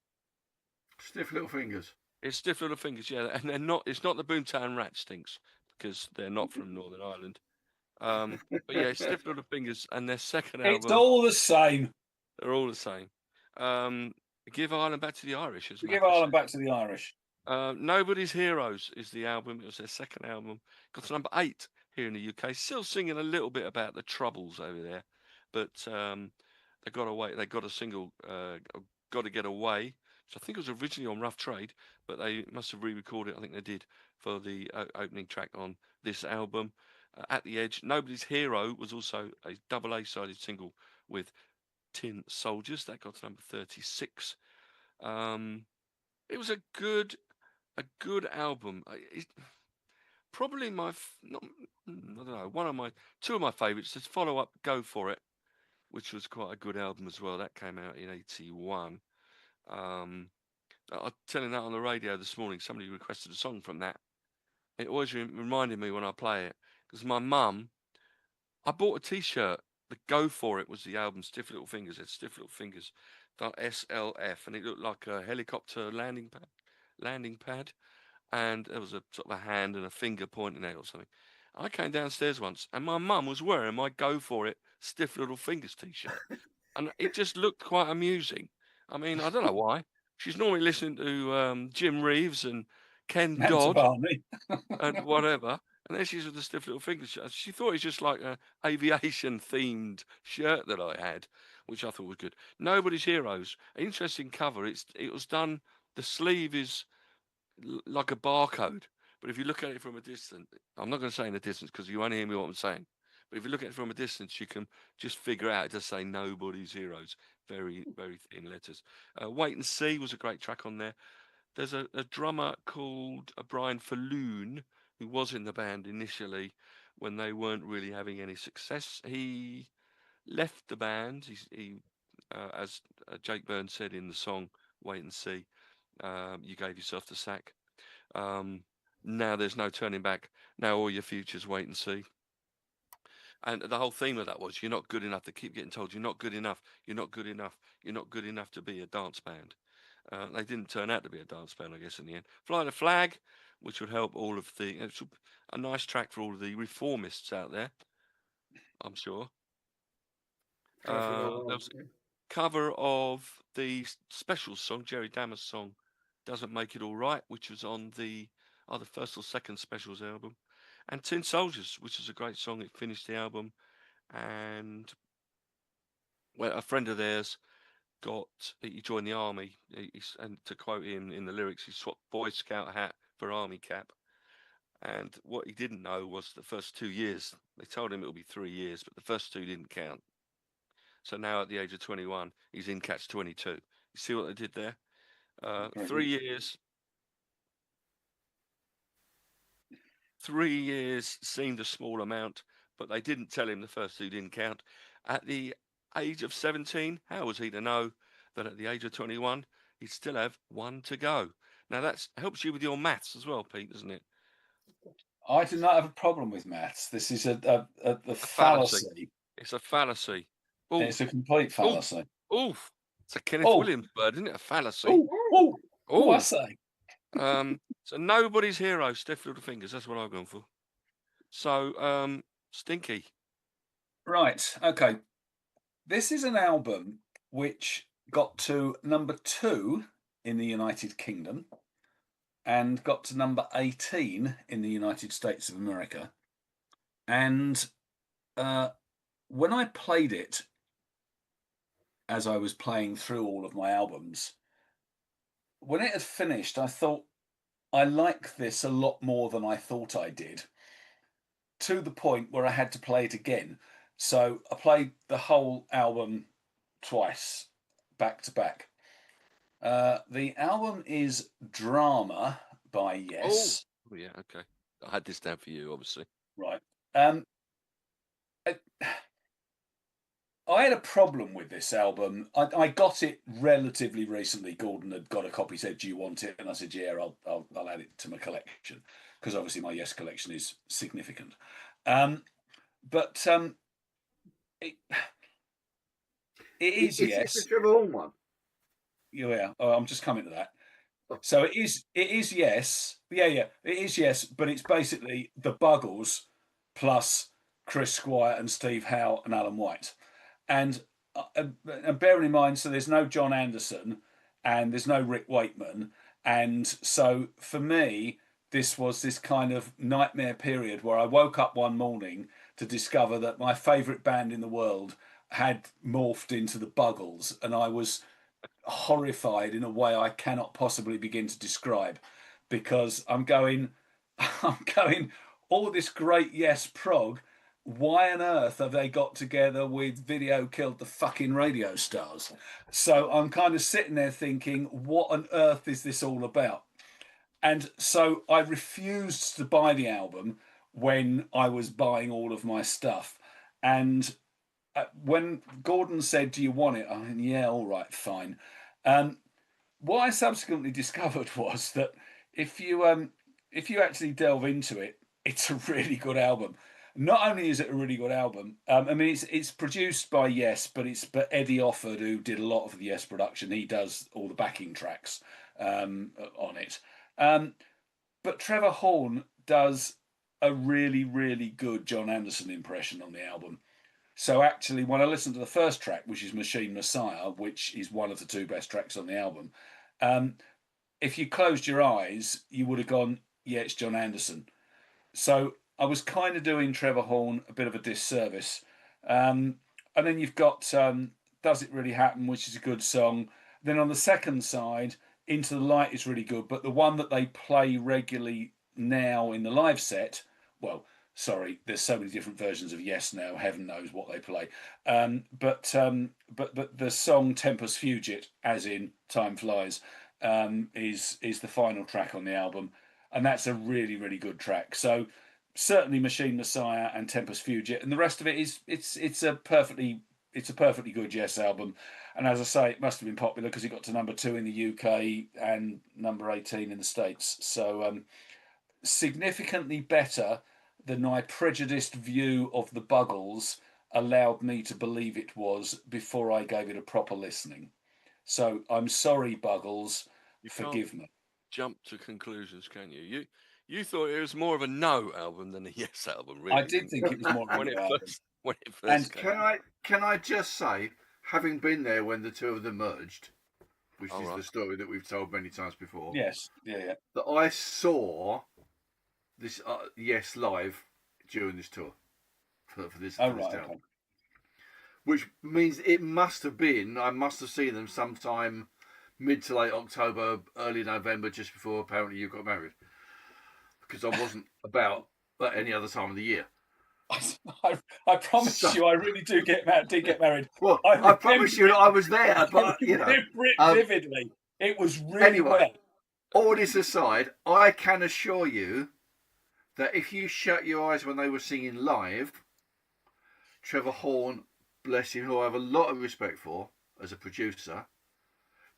Stiff Little Fingers. It's Stiff Little Fingers, yeah, and they're not. It's not the Boomtown Rat Stinks because they're not from Northern Ireland. But yeah, it's Stiff Little Fingers, and their second It's album. all the same. They're all the same. Give Ireland Back to the Irish, as We Macca give Ireland said. back to the Irish. Nobody's Heroes is the album. It was their second album. Got to number 8 here in the UK. Still singing a little bit about the troubles over there, but they got away. They got a single, "Got to Get Away," which I think was originally on Rough Trade, but they must have re-recorded it. I think they did for the opening track on this album. At the Edge, Nobody's Hero was also a double A-sided single with Tin Soldiers. That got to number 36. It was a good album. Probably my not, I don't know, two of my favourites. This follow up, Go For It, which was quite a good album as well. That came out in '81. I was telling that on the radio this morning. Somebody requested a song from that. It always reminded me when I play it because my mum. I bought a T-shirt. The Go For It was the album. Stiff Little Fingers. It's Stiff Little Fingers. SLF, and it looked like a helicopter landing pad, and there was a sort of a hand and a finger pointing out or something. I came downstairs once, and my mum was wearing my Go For It Stiff Little Fingers T-shirt, and it just looked quite amusing. I mean, I don't know why. She's normally listening to Jim Reeves and Ken Man's Dodd Barney. and whatever. And then she's with the Stiff Little Fingers shirt. She thought it was just like a aviation themed shirt that I had, which I thought was good. Nobody's Heroes. Interesting cover. It was done. The sleeve is like a barcode, but if you look at it from a distance, I'm not going to say in a distance because you won't hear me what I'm saying. But if you look at it from a distance, you can just figure out it does say Nobody's Heroes. Very, very thin letters. Wait and See was a great track on there. There's a drummer called Brian Falloon who was in the band initially when they weren't really having any success. He left the band. As Jake Burns said in the song "Wait and See," you gave yourself the sack. Now there's no turning back. Now all your futures wait and see. And the whole theme of that was you're not good enough. They keep getting told you're not good enough. You're not good enough. You're not good enough to be a dance band. They didn't turn out to be a dance band, I guess, in the end. Fly the Flag, which would help all of the. It's a nice track for all of the reformists out there, I'm sure. There was a cover of the special song, Jerry Dammers' song, Doesn't Make It All Right, which was on the either first or second Specials album. And Tin Soldiers, which is a great song. It finished the album. And well, a friend of theirs he joined the army, and to quote him in the lyrics, he swapped Boy Scout hat for army cap. And what he didn't know was the first 2 years, they told him it would be 3 years, but the first 2 didn't count. So now at the age of 21, he's in catch 22. You see what they did there? 3 years. 3 years seemed a small amount, but they didn't tell him the first 2 didn't count. At the age of 17, how was he to know that at the age of 21, he'd still have 1 to go? Now that helps you with your maths as well, Pete, doesn't it? I do not have a problem with maths. This is a fallacy. It's a fallacy. Ooh. It's a complete fallacy. Oof. It's a Kenneth Williams bird, isn't it? A fallacy. Oh, I say. So Nobody's Hero, Stiff Little Fingers. That's what I've gone for. So, Stinky. Right. Okay. This is an album which got to number 2 in the United Kingdom and got to number 18 in the United States of America. And when I played it, as I was playing through all of my albums, when it had finished, I thought, I like this a lot more than I thought I did, to the point where I had to play it again. So I played the whole album twice, back to back. The album is Drama by Yes. Oh, yeah, okay. I had this down for you, obviously. Right. I had a problem with this album. I got it relatively recently. Gordon had got a copy, said, "Do you want it?" And I said, "Yeah, I'll add it to my collection." because obviously my Yes collection is significant. It, it is It's the Yes. Trevor Horn one. Yeah, I'm just coming to that. Oh. So it is Yes. Yeah, it is Yes, but it's basically the Buggles plus Chris Squire and Steve Howe and Alan White. And bearing in mind, so there's no John Anderson and there's no Rick Wakeman. And so for me, this was this kind of nightmare period where I woke up one morning to discover that my favourite band in the world had morphed into the Buggles, and I was horrified in a way I cannot possibly begin to describe, because I'm going, all this great Yes prog. Why on earth have they got together with Video Killed the fucking Radio Stars? So I'm kind of sitting there thinking, what on earth is this all about? And so I refused to buy the album when I was buying all of my stuff. And when Gordon said, "Do you want it?" I went, "Yeah, all right, fine." What I subsequently discovered was that if you actually delve into it, it's a really good album. Not only is it a really good album, I mean it's produced by Yes, but Eddie Offord, who did a lot of the Yes production, he does all the backing tracks on it. But Trevor Horn does a really, really good John Anderson impression on the album. So actually, when I listened to the first track, which is Machine Messiah, which is one of the two best tracks on the album, if you closed your eyes, you would have gone, yeah, it's John Anderson. So I was kind of doing Trevor Horn a bit of a disservice. And then you've got Does It Really Happen, which is a good song. Then on the second side, Into the Light is really good, but the one that they play regularly now in the live set, well, sorry, there's so many different versions of Yes now, heaven knows what they play. But the song Tempus Fugit, as in Time Flies, is the final track on the album, and that's a really, really good track. So certainly Machine Messiah and Tempus Fugit, and the rest of it is it's a perfectly good Yes album. And as I say, it must have been popular because it got to number 2 in the UK and number 18 in the States. So significantly better than my prejudiced view of the Buggles allowed me to believe it was before I gave it a proper listening. So I'm sorry, Buggles, You forgive can't me. jump to conclusions, can you? You thought it was more of a no album than a yes album, I really, did didn't think it was more of when a it new album. first And came out. Can I just say, having been there when the two of them merged, which All is right. the story that we've told many times before, yes, yeah. that I saw this Yes live during this tour for this Oh, for this right, album, okay. which means I must have seen them sometime mid to late October, early November, just before apparently you got married, because I wasn't about at any other time of the year. I promise you, I really did get married. Well, I I promise you that I was there, but you know, remember it vividly. It was really anyway. well. All this aside, I can assure you that if you shut your eyes when they were singing live, Trevor Horn, bless him, who I have a lot of respect for as a producer,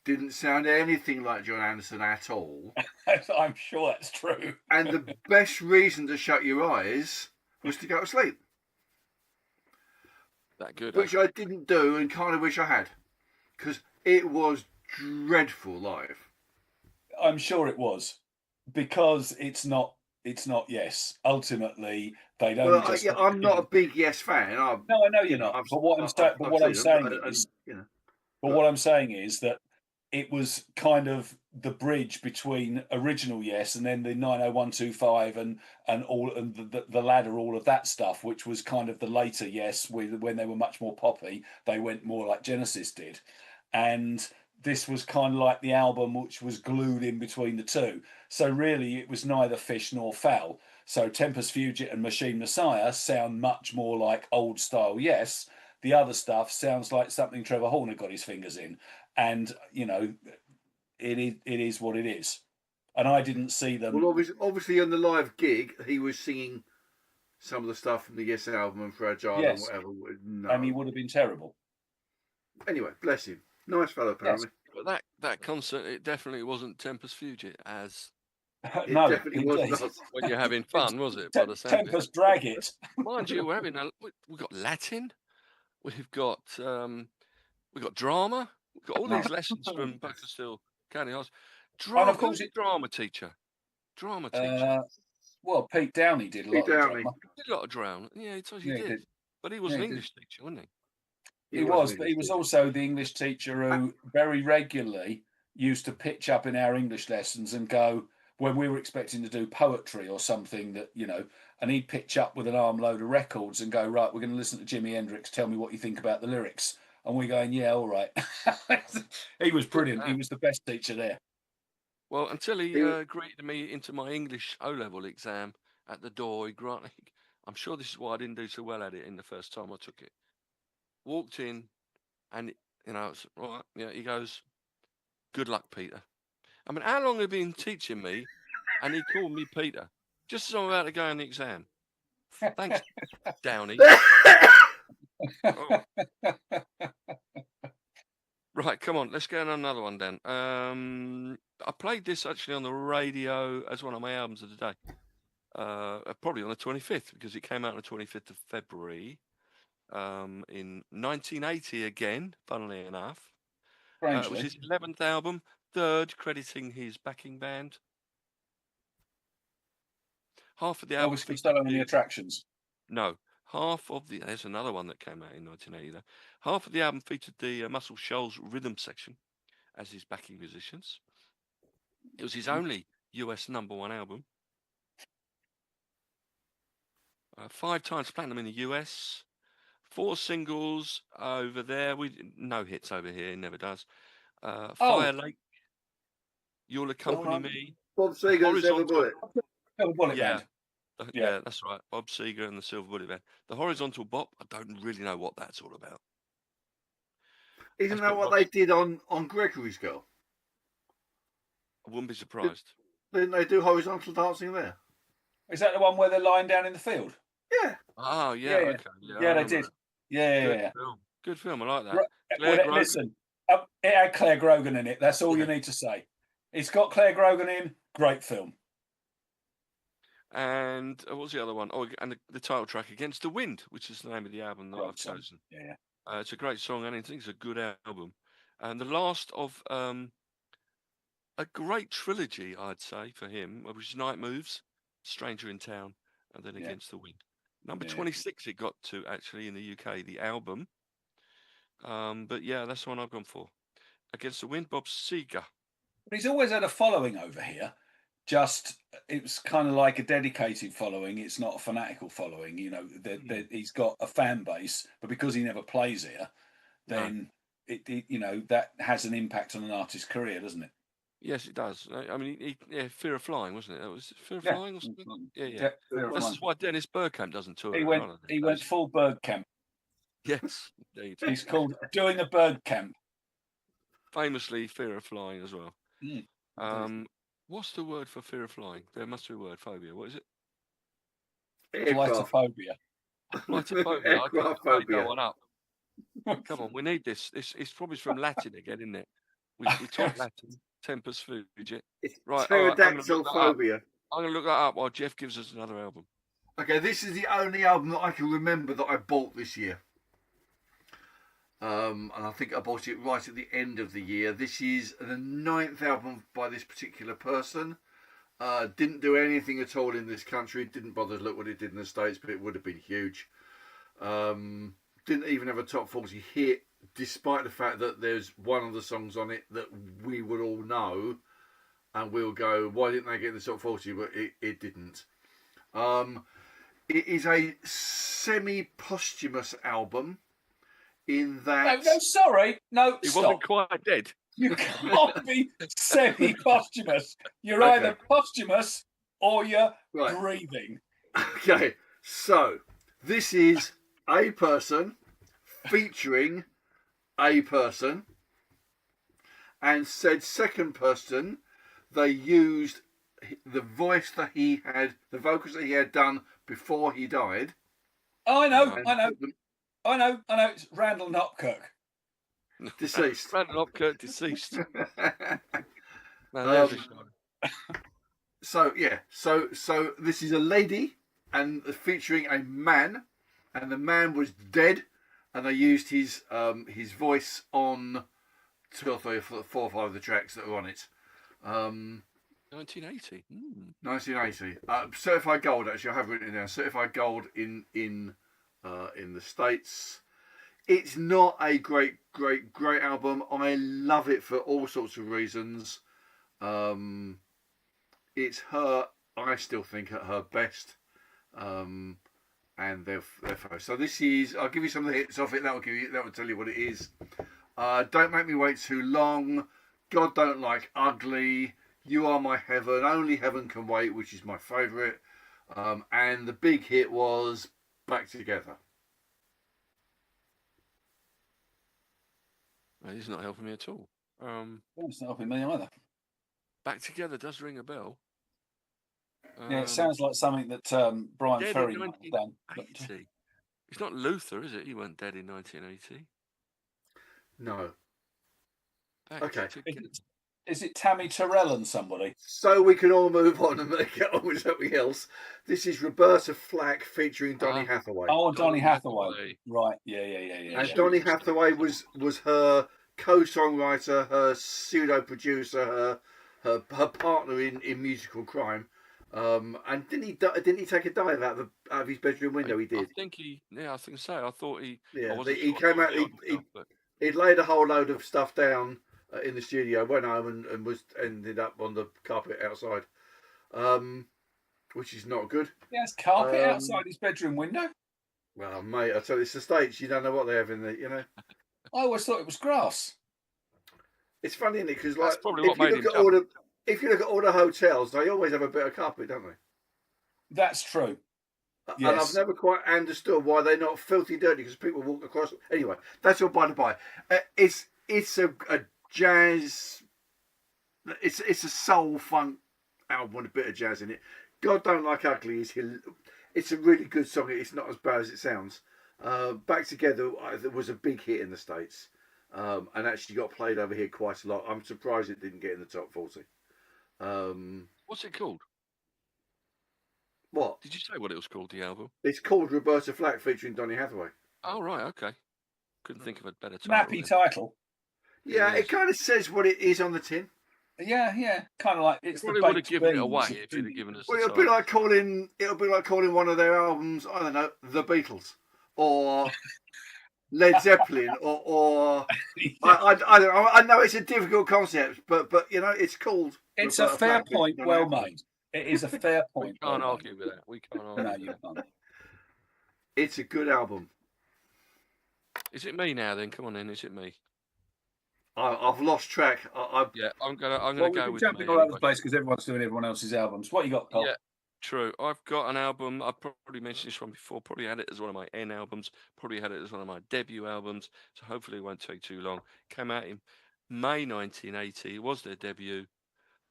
didn't sound anything like John Anderson at all. I'm sure that's true. And the best reason to shut your eyes was to go to sleep. That good, Which I didn't do and kind of wish I had. Because it was dreadful live. I'm sure it was, because it's not Yes. Ultimately, they don't Well, just. I'm not a big Yes fan. No, I know you're not. But what I'm saying is, what I'm saying is that it was kind of the bridge between original Yes and then the 90125 and all and the ladder, all of that stuff, which was kind of the later Yes, when they were much more poppy. They went more like Genesis did, and this was kind of like the album which was glued in between the two. So really, it was neither fish nor fowl. So Tempest Fugit and Machine Messiah sound much more like old style Yes. The other stuff sounds like something Trevor Horn had got his fingers in, and it is what it is. And I didn't see them. Well, obviously on the live gig, he was singing some of the stuff from the Yes album and Fragile and Yes, whatever. No. and he would have been terrible. Anyway, bless him. Nice fellow, apparently. But that concert, it definitely wasn't Tempest Fugit, as It No, definitely was indeed. not. when you're having fun, was it? By the sound of it. Tempest drag it. Mind you, we've got Latin, we've got drama, we've got all these lessons from Buckerstill County House. And of Who's course, the drama teacher? well, Pete Downey did a lot Pete of the Downey. drama. He did a lot of drama. Yeah, he totally Yeah, he did. did. But he was Yeah, an he did. English teacher, wasn't he? He was, but he was also the English teacher who very regularly used to pitch up in our English lessons and go, when we were expecting to do poetry or something that, and he'd pitch up with an armload of records and go, right, we're going to listen to Jimi Hendrix, tell me what you think about the lyrics. And we're going, yeah, all right. He was brilliant. He was the best teacher there. Well, until he greeted me into my English O-level exam at the door, I'm sure this is why I didn't do so well at it in the first time I took it. Walked in, and it's all right. Yeah, he goes, "Good luck, Peter." I mean, how long have you been teaching me? And he called me Peter, just as I'm about to go on the exam. Thanks, Downey. Oh. Right, come on, let's get on another one, Dan. I played this actually on the radio as one of my albums of the day. Probably on the 25th, because it came out on the 25th of February in 1980 again, funnily enough. It was his 11th album, third, crediting his backing band. Half of the album. Was Costello and the Attractions? No. There's another one that came out in 1980. Though. Half of the album featured the Muscle Shoals rhythm section as his backing musicians. It was his only US #1 album. 5 times platinum in the US. 4 singles over there. No hits over here. He never does. Fire Lake. You'll Accompany Me. Bob Seger and Silver Bullet. Silver Bullet Yeah. Band. Yeah, that's right. Bob Seger and the Silver Bullet Band. The Horizontal Bop, I don't really know what that's all about. Isn't that what they did on Gregory's Girl? I wouldn't be surprised. Didn't they do horizontal dancing there? Is that the one where they're lying down in the field? Yeah. Oh, yeah. Yeah, Okay. Yeah, they did. That. Yeah. Good film. I like that. Well, listen, it had Claire Grogan in it. That's all you need to say. It's got Claire Grogan in. Great film. And what was the other one? Oh, and the title track, Against the Wind, which is the name of the album that I've chosen. Yeah. It's a great song, and I think it's a good album. And the last of a great trilogy, I'd say, for him, which is Night Moves, Stranger in Town, and then Against the Wind. Number 26 it got to, actually, in the UK, the album. But yeah, that's the one I've gone for. Against the Wind, Bob Seger. But he's always had a following over here. It's kind of like a dedicated following. It's not a fanatical following. He's got a fan base, but because he never plays here, then that has an impact on an artist's career, doesn't it? Yes, it does. I mean, Fear of Flying, wasn't it? That was Fear of Flying or something? Yeah. This is why Dennis Bergkamp doesn't tour. He went full Bergkamp. Yes, indeed. He's called Doing a Bergkamp. Famously, Fear of Flying as well. Mm. What's the word for fear of flying? There must be a word. Phobia. What is it? Flightophobia. Flightophobia. I can't make that one up. Come on, we need this. It's probably from Latin again, isn't it? We talk Latin. Tempus fugit. Right. Pterodactyl phobia. I'm going to look that up while Jeff gives us another album. Okay, this is the only album that I can remember that I bought this year. And I think I bought it right at the end of the year. This is the 9th album by this particular person. Didn't do anything at all in this country. Didn't bother to look what it did in the States, but it would have been huge. Didn't even have a top 40 hit, despite the fact that there's one of the songs on it that we would all know. And we'll go, why didn't they get the top 40? But it didn't. It is a semi-posthumous album. In that... No, sorry. No, He stop. wasn't quite dead. You can't be semi-posthumous. You're either posthumous or you're breathing. Okay, so this is a person featuring a person, and said second person, they used the vocals that he had done before he died. Oh, I know. It's Randall Knopkirk. Deceased. Randall Knopkirk, deceased. Now, there's a show. So this is a lady and featuring a man, and the man was dead, and they used his voice on 2 or 3 or 4 or 5 of the tracks that are on it. 1980. 1980. Certified gold. Actually, I have written it down. Certified gold in the States. It's not a great album. I love it for all sorts of reasons. It's her. I still think at her best. And they're so this is. I'll give you some of the hits off it. That will tell you what it is. Don't Make Me Wait Too Long. God Don't Like Ugly. You Are My Heaven. Only Heaven Can Wait, which is my favourite. And the big hit was Back Together. Well, he's not helping me at all. It's not helping me either. Back Together does ring a bell. Yeah, it sounds like something that Brian dead Ferry in might have done. 1980. It's not Luther, is it? He weren't dead in 1980. No. Back Okay. Together. Is it Tammy Terrell and somebody? So we can all move on and get on with something else. This is Roberta Flack featuring Donny Hathaway. Oh, Donny Hathaway. Right. Yeah. And Donny Hathaway was her co-songwriter, her pseudo-producer, her partner in musical crime. And didn't he take a dive out of his bedroom window? He did. I think so. I thought he. Yeah, he came out. He'd laid a whole load of stuff down in the studio, went home and was ended up on the carpet outside, which is not good. He has carpet outside his bedroom window. Well, mate, I tell you, it's the States. You don't know what they have in there, you know. I always thought it was grass. It's funny, isn't it? Because That's probably what made him jump. If you look at all the hotels, they always have a bit of carpet, don't they? That's true. Yes. And I've never quite understood why they're not filthy dirty because people walk across. Anyway, that's all by the by. It's a jazz. It's a soul funk album with a bit of jazz in it. God Don't Like Ugly it's a really good song. It's not as bad as it sounds. Back Together was a big hit in the States, and actually got played over here quite a lot. I'm surprised it didn't get in the top 40. What's it called? What? Did you say what it was called, the album? It's called Roberta Flack featuring Donny Hathaway. Oh, right, okay. Couldn't think of a better title. Snappy title. Yeah, it kind of says what it is on the tin. Yeah. Kind of like it's probably would have given it away if you'd have given us. Well, it'll be like calling one of their albums, I don't know, The Beatles or Led Zeppelin or I don't know. I know it's a difficult concept, but you know it's called. It's a fair point, well made. It is a fair point. We can't argue with that. We can't argue. No, you can't. It's a good album. Is it me now? Then come on, then. Is it me? I've lost track. Yeah, I'm gonna go with jumping all over the place because everyone's doing everyone else's albums. What you got, Paul? Yeah, true. I've got an album. I've probably mentioned this one before. Probably had it as one of my N albums. Probably had it as one of my debut albums. So hopefully it won't take too long. Came out in May 1980. It was their debut.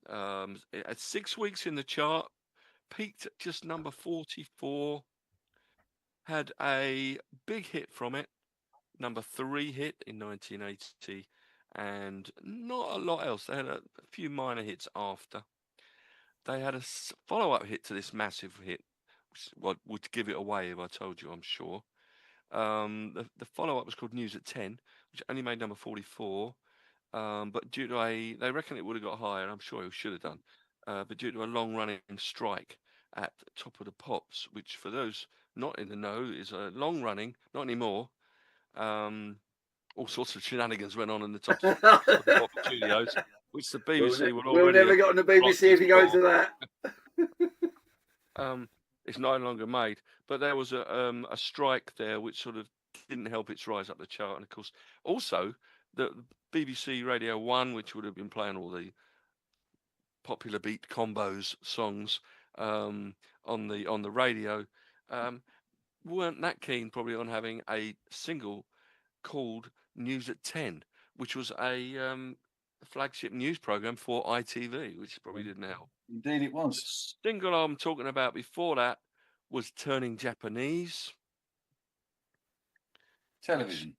It had 6 weeks in the chart. Peaked at just number 44. Had a big hit from it. Number 3 hit in 1980. And not a lot else. They had a few minor hits after. They had a follow-up hit to this massive hit, which would give it away if I told you, I'm sure. The follow-up was called News at 10, which only made number 44. But due to they reckon it would have got higher, and I'm sure it should have done. But due to a long-running strike at the Top of the Pops, which for those not in the know is a long-running, not anymore. All sorts of shenanigans went on in the Top of the Pop studios, which the BBC would already. We'll never get on the BBC if you go into that. It's no longer made, but there was a strike there which sort of didn't help its rise up the chart, and of course, also the BBC Radio 1, which would have been playing all the popular beat combos songs on the radio, weren't that keen probably on having a single called News at 10, which was a flagship news program for ITV, which probably didn't help. Indeed it was. The single I'm talking about before that was Turning Japanese. Television.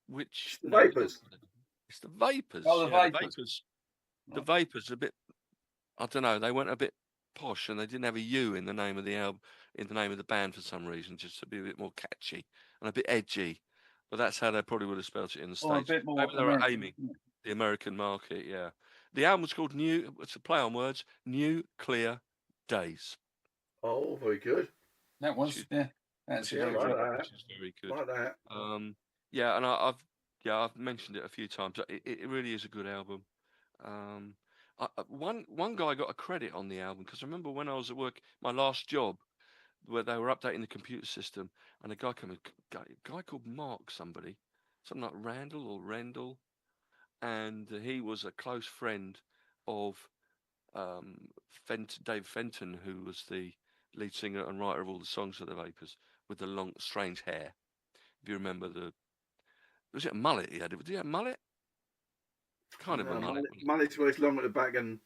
Which the Vapors. It's the Vapors. Oh, the Vapors. The Vapors, a bit I don't know, they went a bit posh and they didn't have a U in the name of the album, in the name of the band for some reason, just to be a bit more catchy and a bit edgy. But that's how they probably would have spelled it in the Or a States. bit more Maybe they were American. aiming the American market, yeah. The album was called it's a play on words, New Clear Days. Oh, very good. That was, yeah. That's Yeah, very like clever. that. Which is very good. Like that. Yeah, and I've mentioned it a few times. It really is a good album. Um, one guy got a credit on the album because I remember when I was at work, my last job, where they were updating the computer system, and a guy came in, guy called Mark, something like Randall or Rendell, and he was a close friend of Dave Fenton, who was the lead singer and writer of all the songs for the Vapors, with the long, strange hair. If you remember was it a mullet he had? Did he have a mullet? Kind of a mullet. Mullet's where it's long at the back, and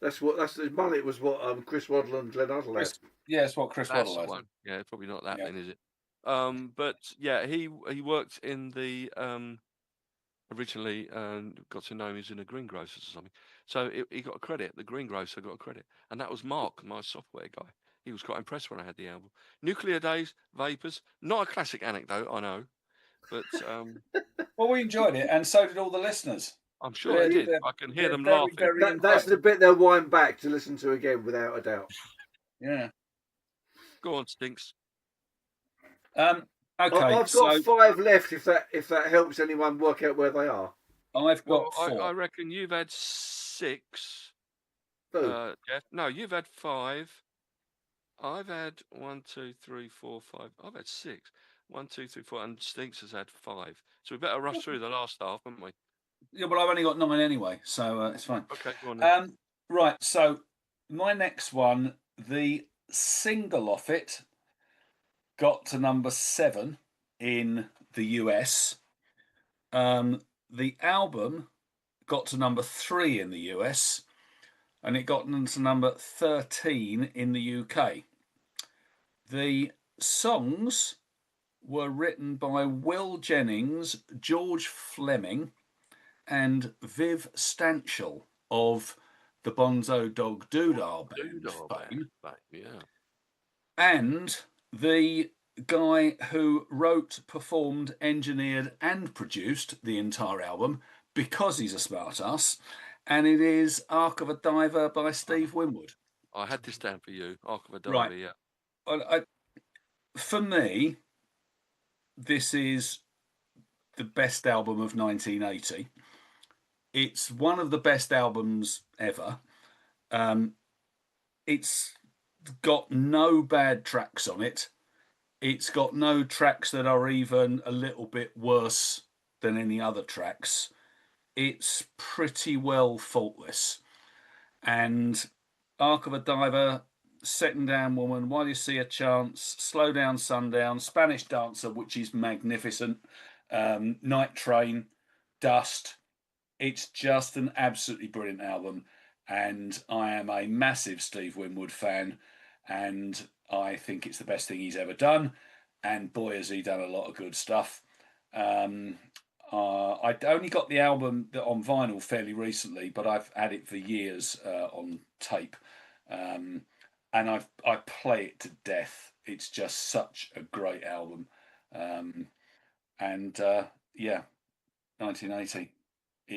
the mullet was what Chris Waddle and Glenn Huddle had. Yeah, it's what Chris That's Waddle the had. one. Yeah, probably not that Yeah. then, is it? But yeah, he worked in the originally got to know him as in a greengrocer's or something. So he got a credit. The greengrocer got a credit, and that was Mark, my software guy. He was quite impressed when I had the album. Nuclear Days, Vapors. Not a classic anecdote, I know, but Well, we enjoyed it, and so did all the listeners. I'm sure they did. I can hear them laughing. That's the bit they'll wind back to listen to again, without a doubt. Yeah. Go on, Stinks. Okay. I've got 5 left. If that helps anyone work out where they are. I've got 4. I reckon you've had 6. Jeff? No, you've had 5. I've had 1, 2, 3, 4, 5. I've had 6. 1, 2, 3, 4, and Stinks has had 5. So we better rush through the last half, haven't we? Yeah, but I've only got 9 anyway, so it's fine. Okay, go on then. Right. So my next one, the single off it, got to number 7 in the US. The album got to number 3 in the US, and it got to number 13 in the UK. The songs were written by Will Jennings, George Fleming, and Viv Stanchel of the Bonzo Dog Doodah band. Yeah. And the guy who wrote, performed, engineered, and produced the entire album, because he's a smartass, and it is Ark of a Diver by Steve Winwood. I had this down for you, Ark of a Diver, Right. yeah. Well, for me, this is the best album of 1980. It's one of the best albums ever. It's got no bad tracks on it. It's got no tracks that are even a little bit worse than any other tracks. It's pretty well faultless. And Ark of a Diver, Second Down Woman, While You See a Chance, Slow Down Sundown, Spanish Dancer, which is magnificent, Night Train, Dust. It's just an absolutely brilliant album. And I am a massive Steve Winwood fan. And I think it's the best thing he's ever done. And boy, has he done a lot of good stuff. I only got the album on vinyl fairly recently, but I've had it for years on tape. And I play it to death. It's just such a great album. Yeah, 1980.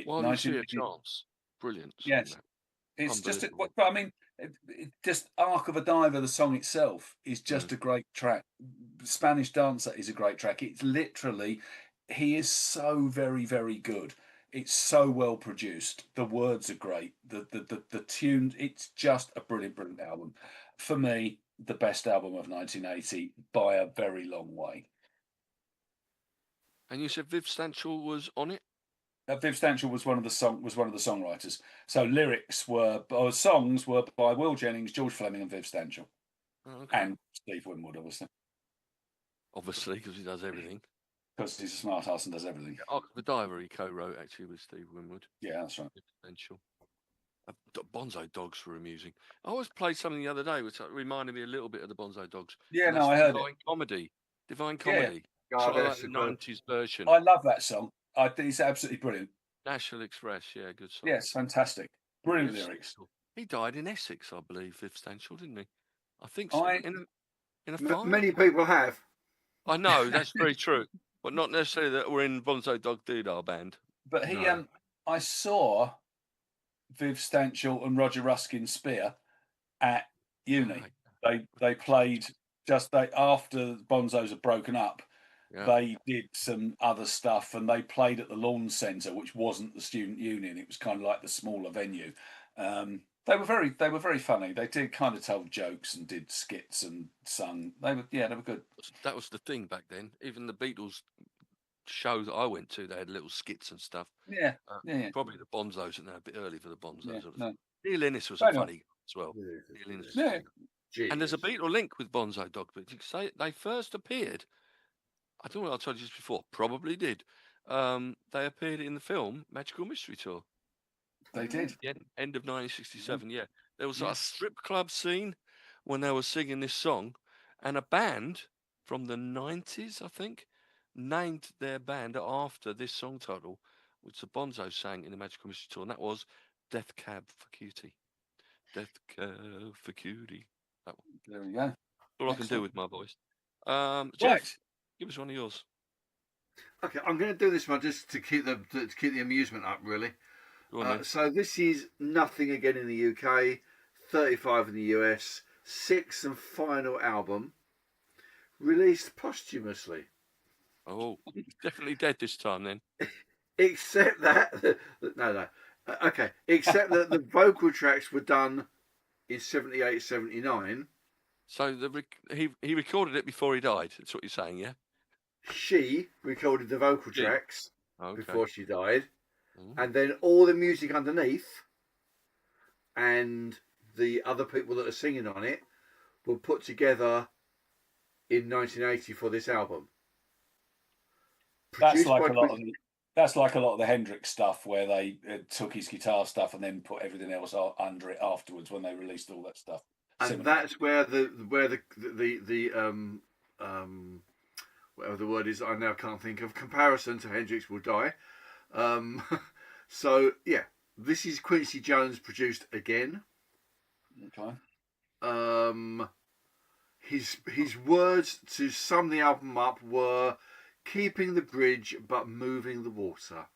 While You See a Chance. Brilliant song. Yes. It's just, I mean, just Ark of a Diver, the song itself, is just a great track. Spanish Dancer is a great track. It's literally, he is so very, very good. It's so well produced. The words are great. The tune, it's just a brilliant, brilliant album. For me, the best album of 1980 by a very long way. And you said Viv Stanchel was on it? Viv Stanchel was one of the songwriters. So songs were by Will Jennings, George Fleming, and Viv Stanchel, and Steve Winwood, obviously. Obviously, because he does everything. Because he's a smart ass and does everything. Yeah, Ark of the Diver he co-wrote actually with Steve Winwood. Yeah, that's right. Viv Stanchel. Bonzo Dogs were amusing. I always played something the other day which reminded me a little bit of the Bonzo Dogs. Yeah, no, I heard Divine Comedy. Divine Comedy. Yeah. Sort of like the 90s version. I love that song. I think it's absolutely brilliant. National Express, yeah, good song. Yes, fantastic. Brilliant lyrics. He died in Essex, I believe, Viv Stanshall, didn't he? I think so. I In a fire. Many people have. I know that's very true, but not necessarily that we're in Bonzo Dog Doodah band. but he No. I saw Viv Stanshall and Roger Ruskin Spear at uni. They played after Bonzos had broken up. Yeah. They did some other stuff, and they played at the Lawn Centre, which wasn't the student union. It was kind of like the smaller venue. They were very funny. They did kind of tell jokes and did skits and sung. They were good. That was the thing back then. Even the Beatles show that I went to, they had little skits and stuff. Yeah. Probably the Bonzos, and they're a bit early for the Bonzos. Yeah, no. Neil Innes was Fair a enough. funny guy as well. Neil Innes was Yeah. funny. And there's a Beatle link with Bonzo Dog, but you say they first appeared. I don't know what I told you this before. Probably did. They appeared in the film Magical Mystery Tour. They did. End of 1967. Yeah, there was a strip club scene when they were singing this song, and a band from the 90s, I think, named their band after this song title, which the Bonzo sang in the Magical Mystery Tour, and that was Death Cab for Cutie. Death Cab for Cutie. That one. There we go. All I can do with my voice. Jeff, Right. give us one of yours. Okay, I'm going to do this one just to keep the amusement up, really. Go on, then. So this is nothing again in the UK, 35 in the US, sixth and final album, released posthumously. Oh, definitely dead this time then. Except that okay. Except that the vocal tracks were done in 78, 79. So he recorded it before he died. That's what you're saying, yeah? She recorded the vocal She. tracks Okay. before she died, Ooh. and then all the music underneath and the other people that are singing on it were put together in 1980 for this album. That's like a lot of the Hendrix stuff, where they took his guitar stuff and then put everything else under it afterwards when they released all that stuff. And Similar. that's where the whatever the word is, I now can't think of, comparison to Hendrix will die. So yeah, this is Quincy Jones produced again. Okay. His words to sum the album up were "keeping the bridge but moving the water,"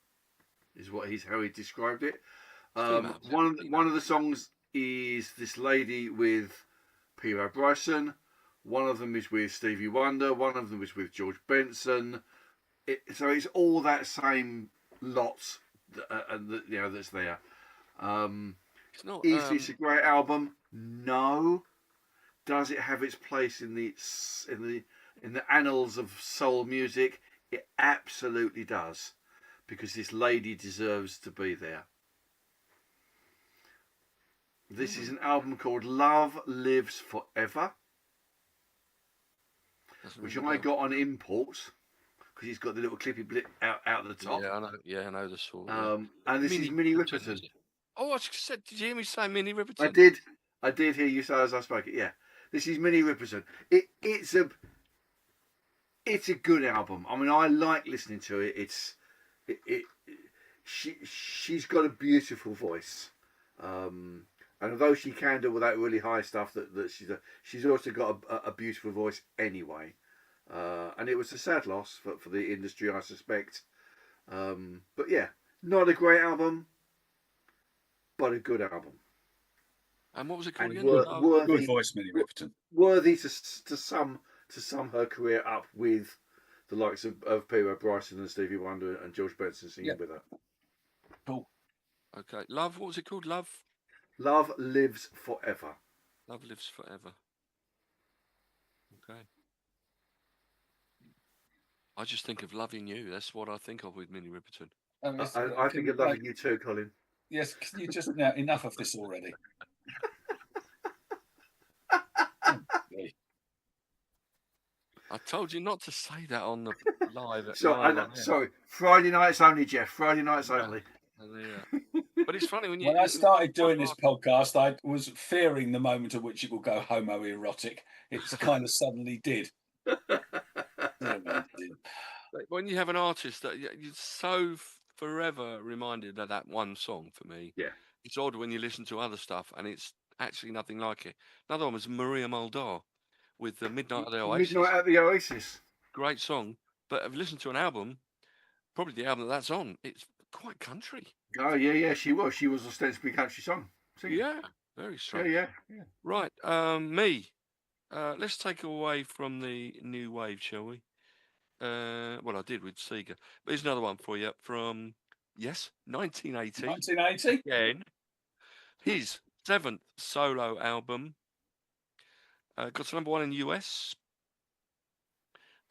is how he described it. One of the songs is This Lady with P.O. Bryson. One of them is with Stevie Wonder. One of them is with George Benson. So it's all that same lot, that's there. It's not. Is this a great album? No. Does it have its place in the annals of soul music? It absolutely does, because this lady deserves to be there. This is an album called Love Lives Forever, which I got on import because he's got the little clippy blip out at the top. Yeah, I know. Yeah, I know the sort. And this is Minnie Riperton. Oh, I said, did you hear me say Minnie Riperton? I did hear you say as I spoke it. Yeah, this is Minnie Riperton. It's a good album. I mean, I like listening to it. She's got a beautiful voice. And although she can do all that really high stuff, that she's also got a beautiful voice anyway. And it was a sad loss for the industry, I suspect. But yeah, not a great album, but a good album. And what was it called again? Good voice, Minnie Riperton. Worthy to sum her career up with the likes of P.O. Bryson and Stevie Wonder and George Benson singing with her. Cool. Okay, Love. What was it called? Love Lives Forever. Love Lives Forever. Okay. I just think of Loving You. That's what I think of with Minnie Riperton. I think of Loving You too, Colin. Yes, can you just now enough of this already? I told you not to say that on the live. Sorry, Friday nights only, Jeff. Friday nights only. Yeah. But it's funny when I started doing this podcast, I was fearing the moment at which it would go homoerotic. It's kind of suddenly did. When you have an artist that you're so forever reminded of that one song for me. Yeah. it's odd when you listen to other stuff and it's actually nothing like it. Another one was Maria Muldaur with the Midnight at the Oasis. Midnight at the Oasis. Great song, but I've listened to an album, probably the album that's on. It's quite country. Oh yeah, she was. She was ostensibly country song. Yeah, very strange. Yeah. Right, me. Let's take away from the new wave, shall we? Well, I did with Seeger. But here's another one for you from, 1980. 1980. Again, his 7th solo album. Got to number 1 in the US.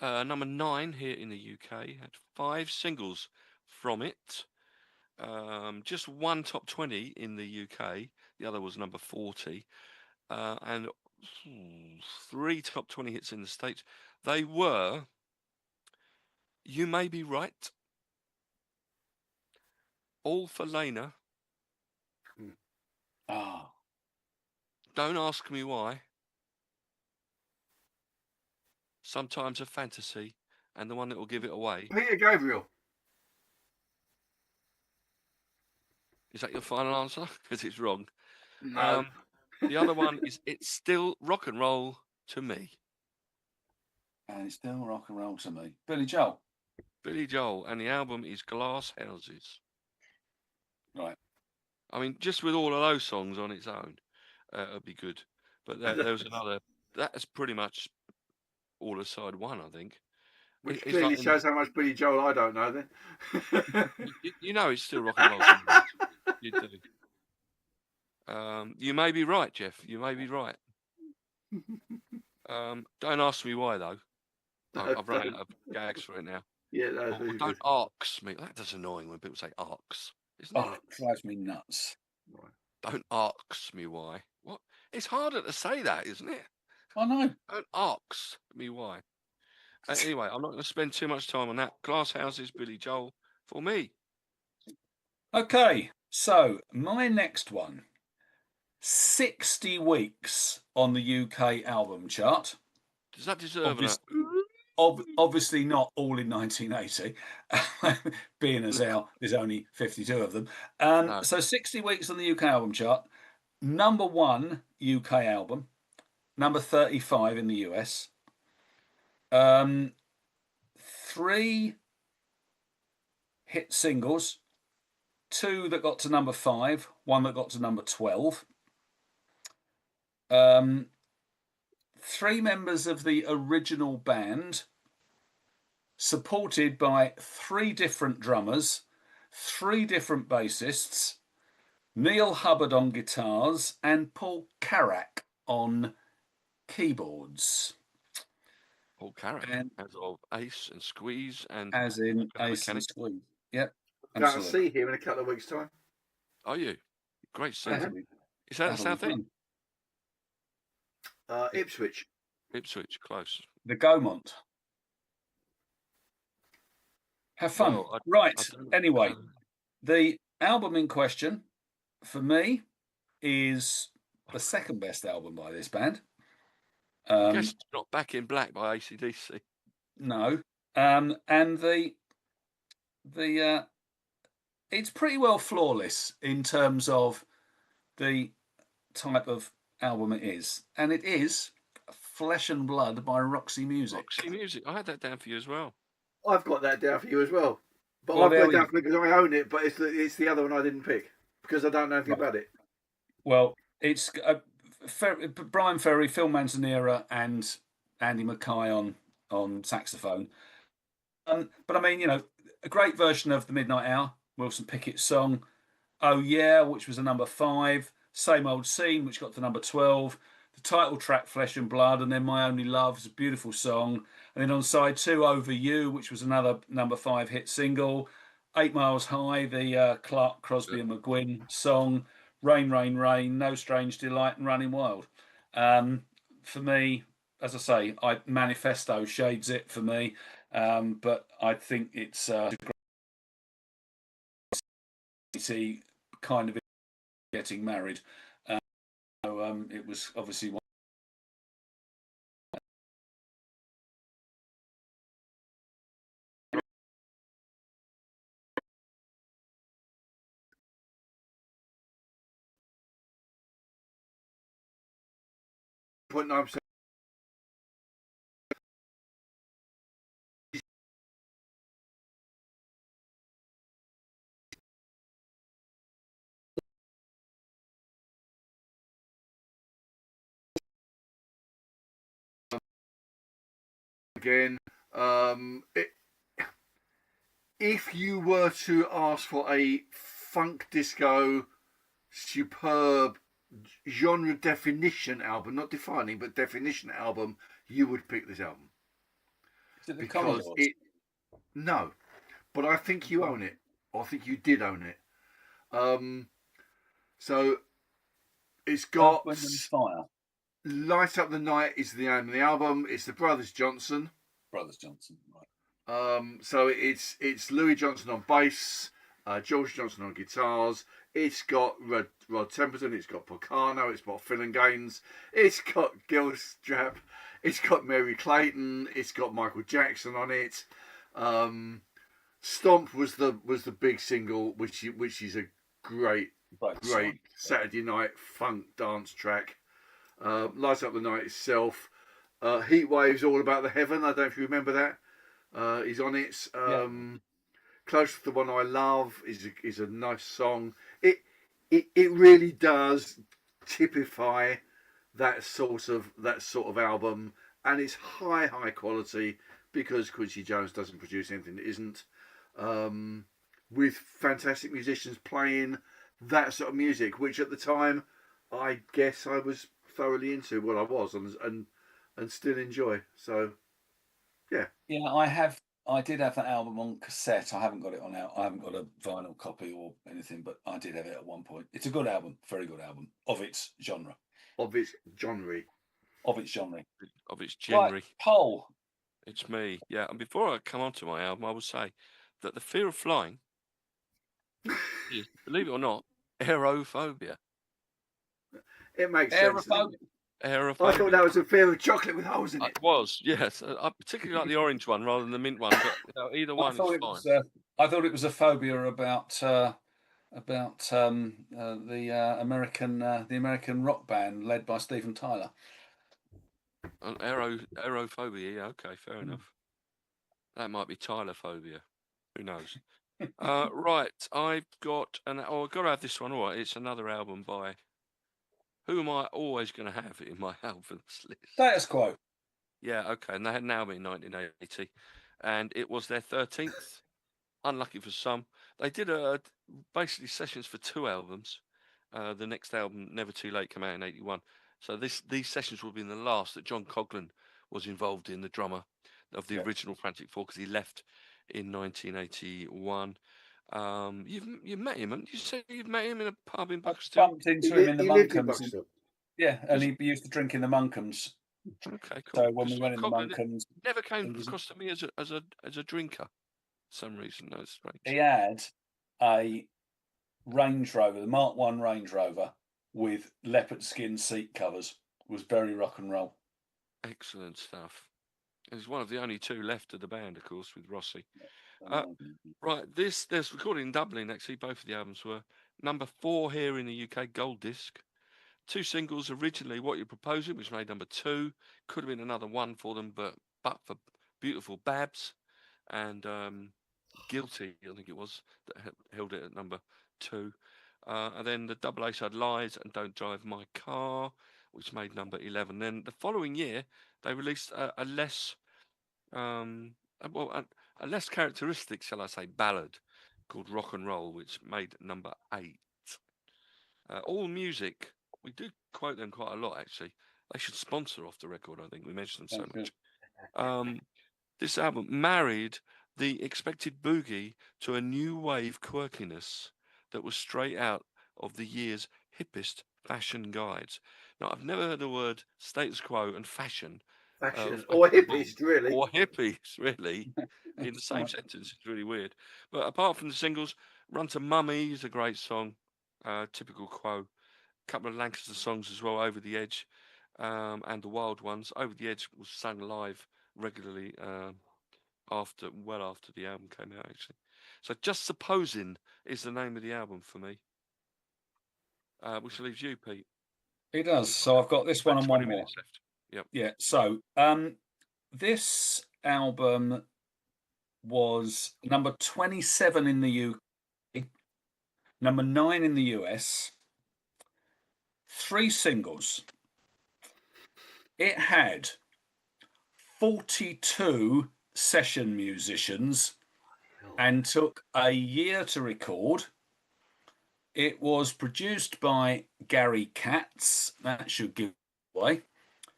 Number 9 here in the UK. Had 5 singles from it. Just one top 20 in the UK. The other was number 40. And 3 top 20 hits in the States. They were You May Be Right, All for Lena, Don't Ask Me Why, Sometimes a Fantasy, and the one that will give it away. Peter Gabriel. Is that your final answer? Because it's wrong. No. The other one is It's Still Rock and Roll to Me. And it's still rock and roll to me. Billy Joel. Billy Joel, and the album is Glass Houses. Right. I mean, just with all of those songs on its own, it'd be good. But there was another. That's pretty much all of side 1, I think. Which It's clearly like shows how much Billy Joel I don't know then. you know it's still rock and roll to me. You do. You may be right, Jeff. You may be right. Don't ask me why, though. I've run out of gags for it now. Yeah, that's Or don't ask me. That's annoying when people say ask, isn't it? It drives me nuts. Right. Don't ask me why. What? It's harder to say that, isn't it? I know. Don't ask me why. Anyway, I'm not going to spend too much time on that. Glass Houses, Billy Joel, for me. Okay, so my next one, 60 weeks on the UK album chart. Does that deserve an... Obviously not all in 1980, being as there's only 52 of them. No. So 60 weeks on the UK album chart, number 1 UK album, number 35 in the US. 3 hit singles, 2 that got to number 5, 1 that got to number 12. 3 members of the original band, supported by 3 different drummers, 3 different bassists, Neil Hubbard on guitars, and Paul Carrack on keyboards. Paul Carrack, as of Ace and Squeeze, and as in Ace and Squeeze. Yep, absolutely. I'll see him in a couple of weeks' time. Are you? Great city. Is that Southend? Ipswich. Ipswich, close. The Gaumont. Have fun. Well, Anyway, the album in question for me is the second best album by this band. I guess it's not Back in Black by AC/DC. No, and it's pretty well flawless in terms of the type of album it is, and it is Flesh and Blood by Roxy Music. Roxy Music. I had that down for you as well. I've got that down for you as well, but I've got it down for me because I own it. But it's the other one I didn't pick because I don't know anything about it. Well, it's Brian Ferry, Phil Manzanera, and Andy Mackay on saxophone. But I mean, a great version of The Midnight Hour, Wilson Pickett's song. Oh Yeah, which was a number 5. Same Old Scene, which got to number 12. The title track, Flesh and Blood, and then My Only Love is a beautiful song. And then on side 2, Over You, which was another number 5 hit single. 8 Miles High, the Clark, Crosby and McGuinn song. Rain, Rain, Rain, No Strange Delight, and Running Wild. For me, as I say, Manifesto shades it for me, but I think it's kind of getting married. So it was obviously 99.9%. Again, if you were to ask for a funk disco superb genre definition album, not defining but definition album, you would pick this album. Is it the Because Commodores? no, but I think you own it. I think you did own it. So it's got Earth, Wind and Fire. Light Up the Night is the name of the album. It's the Brothers Johnson. Brothers Johnson, right. So it's Louis Johnson on bass, George Johnson on guitars. It's got Rod Temperton. It's got Porcano. It's got Phil and Gaines. It's got Gilstrap. It's got Mary Clayton. It's got Michael Jackson on it. Stomp was the big single, which is a great Saturday night funk dance track. Light Up the Night itself. Heat Waves, All About the Heaven. I don't know if you remember that. He's on it. Close to the One I Love is a nice song. It really does typify that sort of album, and it's high quality because Quincy Jones doesn't produce anything that isn't. With fantastic musicians playing that sort of music, which at the time I guess I was thoroughly into. What I was and still enjoy. So yeah. I did have that album on cassette. I haven't got it on out. I haven't got a vinyl copy or anything, but I did have it at one point. It's a good album, very good album of its genre. Of its genre. Right, Paul. It's me. Yeah, and before I come on to my album, I would say that the fear of flying is, believe it or not, aerophobia. It makes sense. Aerophobia. I thought that was a fear of chocolate with holes in it. It was, yes. I particularly like the orange one rather than the mint one, but either one is fine. I thought it was a phobia about the American rock band led by Steven Tyler. Aerophobia, yeah, okay, fair enough. That might be Tylerphobia. Who knows? Right, I've got I've got to have this one. All right, it's another album by. Who am I always going to have in my albums list? Status Quo. Yeah, okay, and they had now been in 1980, and it was their 13th. Unlucky for some. They did basically sessions for 2 albums. The next album, Never Too Late, came out in 81. So these sessions would have been the last that John Coghlan was involved in, the drummer of the original Frantic Four, because he left in 1981. You've met him, haven't you? Said you've met him in a pub in Buxton. Bumped into him in the Monckham's. Yeah, and he used to drink in the Monckham's. Okay, cool. So when we went in the Monckham's, never came across to me as a drinker. For some reason, no, it's strange. He had a Range Rover, the Mark I Range Rover, with leopard skin seat covers. It was very rock and roll. Excellent stuff. He's one of the only 2 left of the band, of course, with Rossi. Right, there's recorded in Dublin, actually. Both of the albums were number 4 here in the UK, gold disc. 2 singles originally, What You're Proposing, which made number 2. Could have been another 1 for them, but for Beautiful Babs and Guilty, I think it was, that held it at number 2. And then the double A side, Lies and Don't Drive My Car, which made number 11. Then the following year, they released a less characteristic, shall I say, ballad called Rock and Roll, which made number 8. All Music, we do quote them quite a lot, actually. They should sponsor Off the Record, I think. We mention them so much. This album married the expected boogie to a new wave quirkiness that was straight out of the year's hippest fashion guides. Now, I've never heard the word status quo and fashion. Or hippies, really. Or hippies, really, in the same sentence. It's really weird. But apart from the singles, Run to Mummy is a great song, typical Quo. A couple of Lancaster songs as well, Over the Edge, and the Wild Ones. Over the Edge was sung live regularly after the album came out, actually. So Just Supposing is the name of the album for me. Which leaves you, Pete. It does. So I've got this one About and 20 one more. minutes left. Yep. Yeah. So this album was number 27 in the UK, number 9 in the US, 3 singles. It had 42 session musicians and took a year to record. It was produced by Gary Katz. That should give away.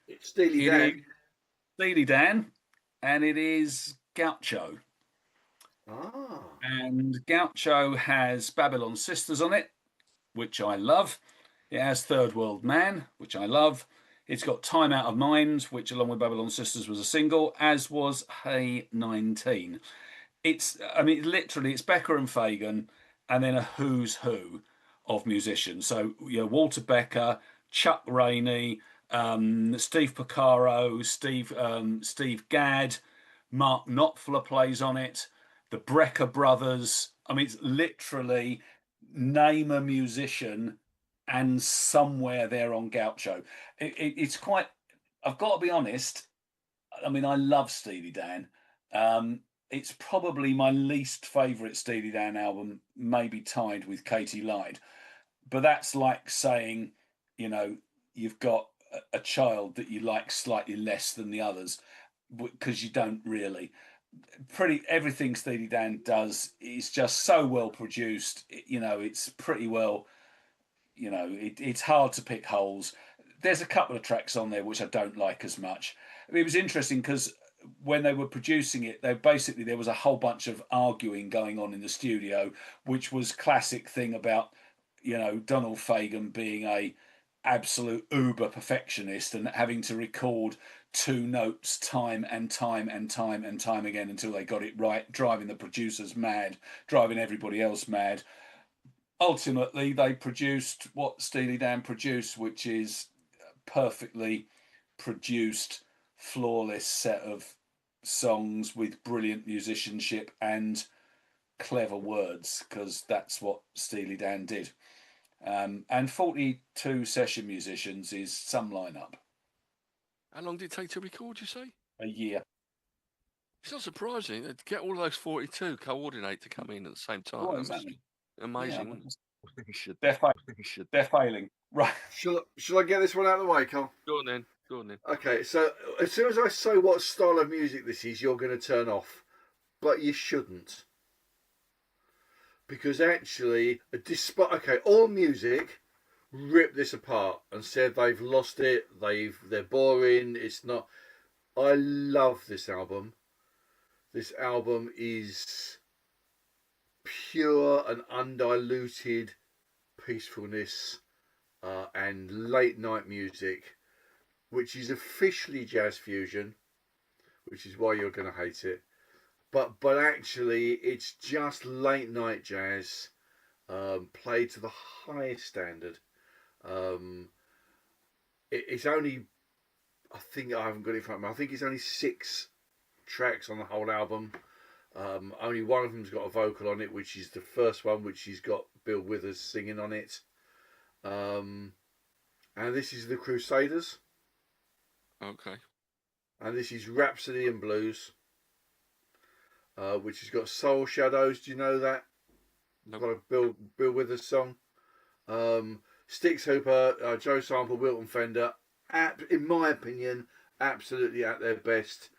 It's Steely It is Dan. Steely Dan, and it is Gaucho. Ah. And Gaucho has Babylon Sisters on it, which I love. It has Third World Man, which I love. It's got Time Out of Mind, which along with Babylon Sisters was a single, as was Hey 19. Literally, it's Becker and Fagan, and then a who's who of musicians. So, Walter Becker, Chuck Rainey, Steve Porcaro, Steve Gadd, Mark Knopfler plays on it, the Brecker brothers. I mean, it's literally name a musician and somewhere there on Gaucho. It's quite, I've got to be honest, I mean, I love Steely Dan. It's probably my least favourite Steely Dan album, maybe tied with Katie Lied. But that's like saying, you've got a child that you like slightly less than the others, because you don't really. Pretty everything Steely Dan does is just so well produced. It's pretty well. It's hard to pick holes. There's a couple of tracks on there which I don't like as much. It was interesting because when they were producing it, there was a whole bunch of arguing going on in the studio, which was classic thing about Donald Fagen being a absolute uber perfectionist and having to record 2 notes time and time and time and time again until they got it right, driving the producers mad, driving everybody else mad. Ultimately, they produced what Steely Dan produced, which is a perfectly produced, flawless set of songs with brilliant musicianship and clever words, because that's what Steely Dan did. And 42 session musicians is some lineup. How long did it take to record, you say? A year. It's not surprising to get all those 42 coordinate to come in at the same time. Well, That must exactly. be amazing. Yeah, You should. they're, You should. they're failing. Right. Shall I get this one out of the way, Carl? Go on then. Go on then. Okay, so as soon as I say what style of music this is, you're going to turn off. But you shouldn't. Because actually, all music ripped this apart and said they've lost it, they're boring, it's not. I love this album. This album is pure and undiluted peacefulness and late night music, which is officially jazz fusion, which is why you're going to hate it. But actually, it's just late night jazz played to the highest standard. It's only, I think I haven't got it in front of me. I think it's only 6 tracks on the whole album. Only one of them's got a vocal on it, which is the first one, which has got Bill Withers singing on it. And this is the Crusaders. Okay. And this is Rhapsody in Blues. Which has got Soul Shadows. Do you know that? Nope. Got a Bill Withers song. Styx Hooper, Joe Sample, Wilton Fender. In my opinion, absolutely at their best.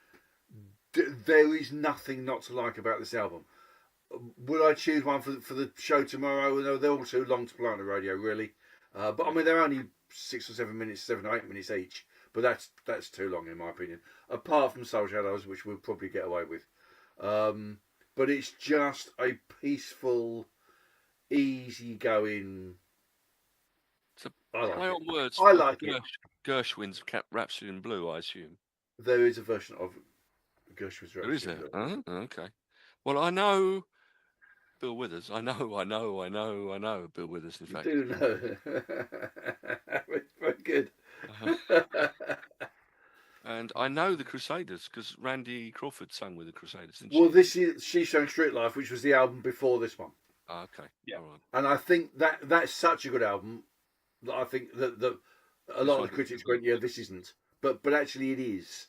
There is nothing not to like about this album. Would I choose one for the show tomorrow? No, they're all too long to play on the radio, really. But I mean, they're only 6 or 7 minutes, 7 or 8 minutes each. But that's too long in my opinion. Apart from Soul Shadows, which we'll probably get away with. But it's just a peaceful, easy-going. So I like play it. on words. I like it. Gershwin's Rhapsody in Blue, I assume. There is a version of Gershwin's There is Rhapsody. there? Oh, okay. Well, I know Bill Withers. I know Bill Withers, in fact. You do know. Very good. And I know the Crusaders because Randy Crawford sang with the Crusaders, didn't Well, she? this is She Sang Street Life, which was the album before this one. Oh, okay. Yeah. All right. And I think that's such a good album that I think that A This lot of one the didn't critics do well, went, yeah, did it? this isn't. But actually it is.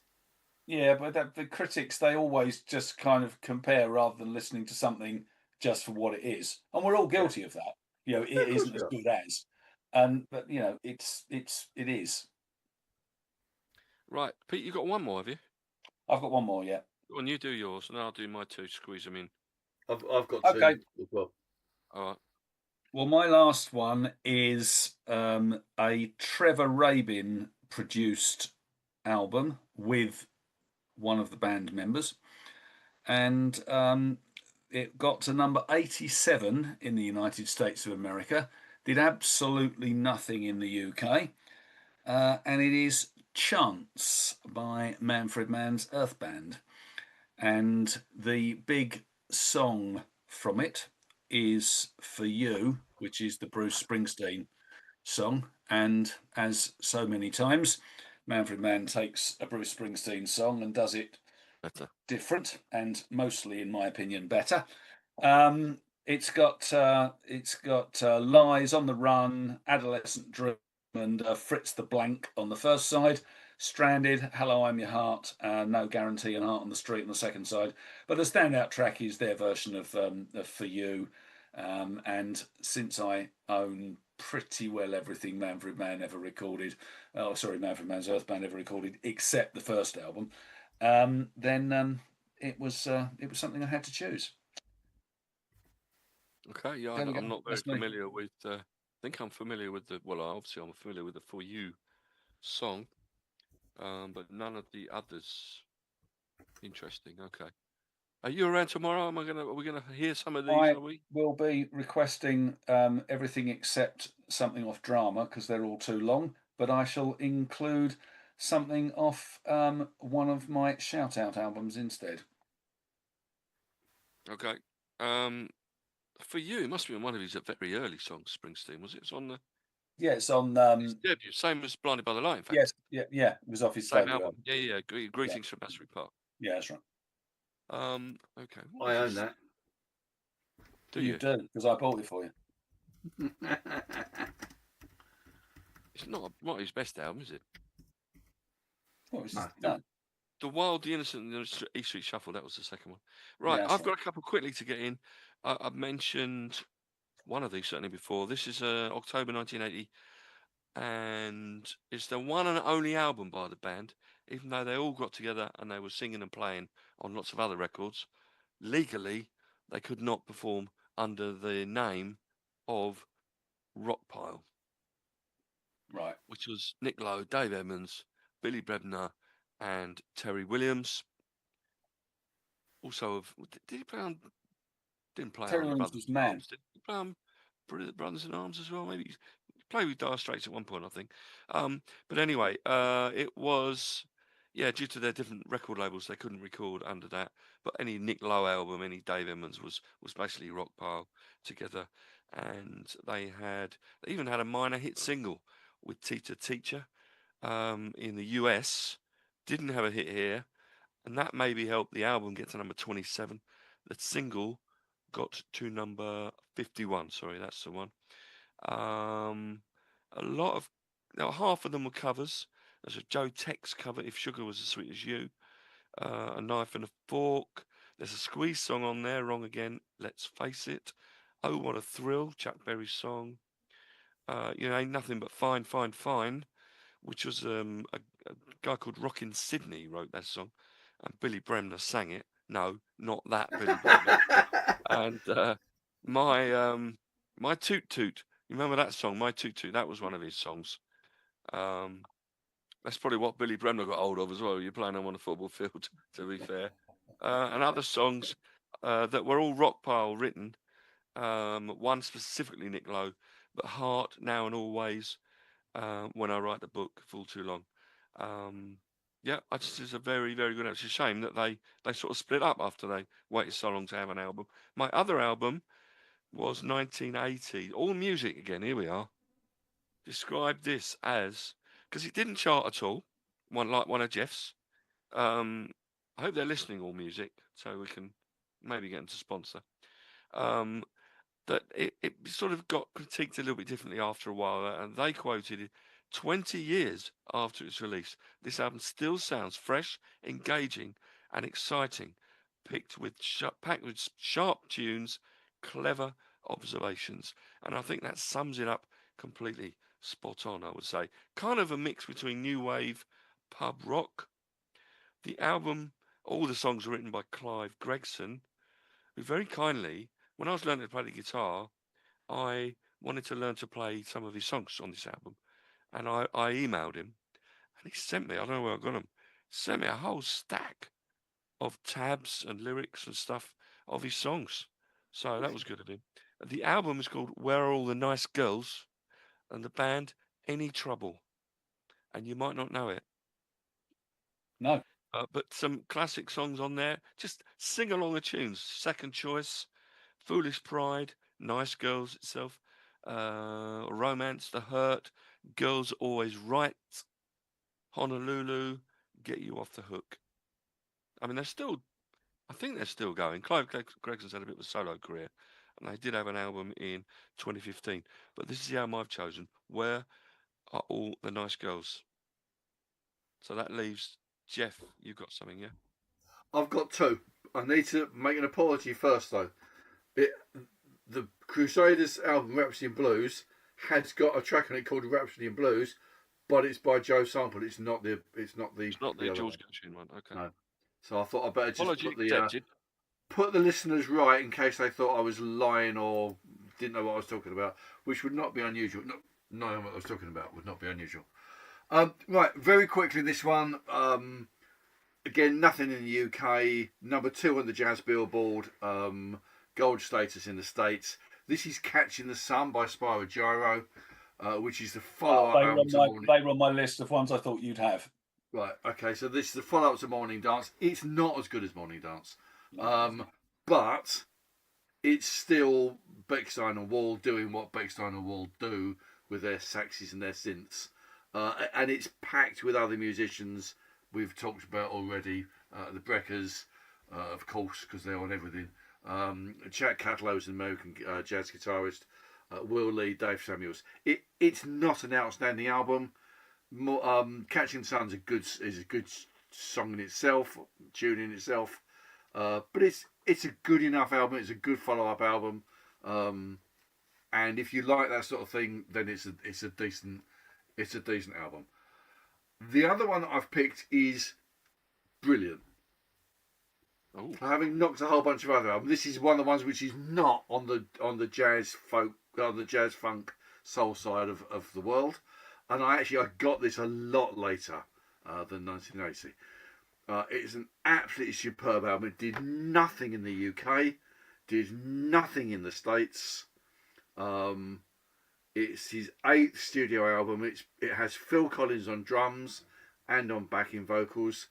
Yeah, but the critics, they always just kind of compare rather than listening to something just for what it is, and we're all Yeah. guilty of that. You know, it Yeah, of course isn't we as are. good as, and but you know, it is. Right, Pete, you got one more, have you? I've got one more. Yeah. Go on, you do yours, and I'll do my two. Squeeze them in. I've got Okay. two as well. All right. Well, my last one is a Trevor Rabin produced album with one of the band members, and it got to number 87 in the United States of America, did absolutely nothing in the UK, and it is Chance by Manfred Mann's Earth Band. And the big song from it is For You, which is the Bruce Springsteen song. And as so many times, Manfred Mann takes a Bruce Springsteen song and does it Better. different and mostly, in my opinion, better. It's got Lies on the Run, Adolescent Dream, and Fritz the Blank on the first side. Stranded, Hello, I'm Your Heart, No Guarantee, and Heart on the Street on the second side. But the standout track is their version of For You. And since I own pretty well everything Manfred Mann ever recorded, Manfred Mann's Earth Band ever recorded, except the first album, then it was something I had to choose. Okay, yeah, There we go. I'm not very That's me. familiar with. I think I'm familiar with the. Well, obviously, I'm familiar with the "For You" song, but none of the others. Interesting. Okay. Are you around tomorrow? Are we gonna hear some of these? I Are we? will be requesting everything except something off drama because they're all too long. But I shall include something off one of my shout out albums instead. Okay. For You, it must be on one of his very early songs. Springsteen, was it? It's on the Yeah, it's on. his debut, same as "Blinded by the Light." In fact, Yes, yeah. It was off his same debut album. album. Yeah, yeah. Yeah, Greetings from Asbury Park. yeah, that's right. Okay. What I was own this? that. Do You you? do because I bought it for you. It's not his best album, is it? Oh, it's No. no. The Wild, the Innocent, and the E Street Shuffle. That was the second one. Yeah, Right. that's I've right. got a couple quickly to get in. I've mentioned one of these certainly before. This is October 1980, and it's the one and only album by the band. Even though they all got together and they were singing and playing on lots of other records, legally they could not perform under the name of Rockpile, Right. which was Nick Lowe, Dave Edmunds, Billy Bremner, and Terry Williams. Also, did he play on? Didn't play Terry on Williams Brothers was in man. Arms. Did he play on Brothers in Arms as well? Maybe he played with Dire Straits at one point, I think. But anyway, it was, yeah, due to their different record labels, they couldn't record under that. But any Nick Lowe album, any Dave Edmunds was basically Rockpile together, and they even had a minor hit single with Teacher Teacher in the US. Didn't have a hit here, and that maybe helped the album get to number 27. The single got to number 51. Sorry, that's the one. Um, a lot of, now half of them were covers. There's a Joe Tex cover, If Sugar Was as Sweet as You, A Knife and a Fork. There's a Squeeze song on there, Wrong Again, Let's Face It. Oh, What a Thrill, Chuck Berry's song. Ain't Nothing But Fine, Fine, Fine, which was a guy called Rockin' Sydney wrote that song, and Billy Bremner sang it. No, not that Billy Bremner. And my Toot Toot. You remember that song, My Toot Toot? That was one of his songs. That's probably what Billy Bremner got hold of as well. You're playing him on a football field, to be fair. And other songs that were all Rockpile written. One specifically Nick Lowe, but Heart, Now and Always, When I Write the Book, Fall Too Long. Yeah, I just it's a very, very good. It's a shame that they sort of split up after they waited so long to have an album. My other album was 1980. All music again. Here we are. Describe this as, because it didn't chart at all. One of Jeff's. I hope they're listening. All music, so we can maybe get them to sponsor. That it sort of got critiqued a little bit differently after a while, and they quoted 20 years after its release, this album still sounds fresh, engaging, and exciting, packed with sharp tunes, clever observations. And I think that sums it up completely spot on, I would say. Kind of a mix between new wave, pub rock. The album, all the songs are written by Clive Gregson, who very kindly, when I was learning to play the guitar, I wanted to learn to play some of his songs on this album. And I emailed him, and he sent me, I don't know where I got them, sent me a whole stack of tabs and lyrics and stuff of his songs. So that was good of him. The album is called Where Are All the Nice Girls, and the band Any Trouble. And you might not know it. No. But some classic songs on there, just sing along the tunes. Second Choice, Foolish Pride, Nice Girls itself, Romance, The Hurt, Girls Always Right, Honolulu, Get You Off the Hook. I mean, I think they're still going. Clive Gregson's had a bit of a solo career, and they did have an album in 2015. But this is the album I've chosen. Where Are All the Nice Girls? So that leaves Jeff. You've got something, yeah? I've got two. I need to make an apology first, though. The Crusaders album Rhapsody in Blues has got a track on it called Rhapsody in Blues, but it's by Joe Sample. It's not the It's not the other George one. Gershwin one. Okay. No. So I thought I'd better just Apology accepted. put the listeners right in case they thought I was lying or didn't know what I was talking about, which would not be unusual. Not knowing what I was talking about would not be unusual. Right, very quickly this one. Again, nothing in the UK. Number 2 on the Jazz Billboard. Gold status in the States. This is Catching the Sun by Spyro Gyro, which is the follow-up album to Morning. They were on my list of ones I thought you'd have. Right, okay, so this is the follow-up to Morning Dance. It's not as good as Morning Dance, but it's still Bechstein and Wall doing what Bechstein and Wall do with their saxes and their synths. And it's packed with other musicians we've talked about already. The Breckers, of course, because they're on everything. Jack Catlow's an American jazz guitarist. Will Lee, Dave Samuels. It's not an outstanding album. Catching the Sun is a good song in itself, tune in itself. But it's a good enough album. It's a good follow-up album. And if you like that sort of thing, then it's a decent album. The other one that I've picked is brilliant. Oh. Having knocked a whole bunch of other albums, this is one of the ones which is not on the jazz funk soul side of the world, and I got this a lot later than 1980. It's an absolutely superb album. It did nothing in the UK, did nothing in the States. It's his 8th studio album. It has Phil Collins on drums and on backing vocals.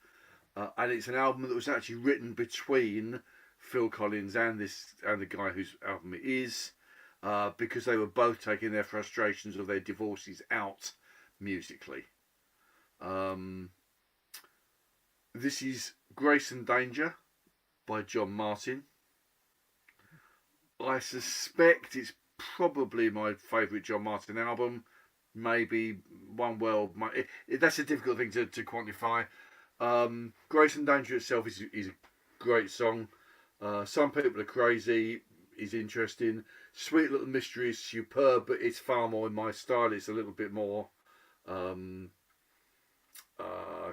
And it's an album that was actually written between Phil Collins and the guy whose album it is, because they were both taking their frustrations of their divorces out musically. This is Grace and Danger by John Martin. I suspect it's probably my favourite John Martin album. Maybe One World. That's a difficult thing to quantify. Grace and Danger itself is a great song. Some People Are Crazy is interesting. Sweet Little Mystery is superb, but it's far more in my style. It's a little bit more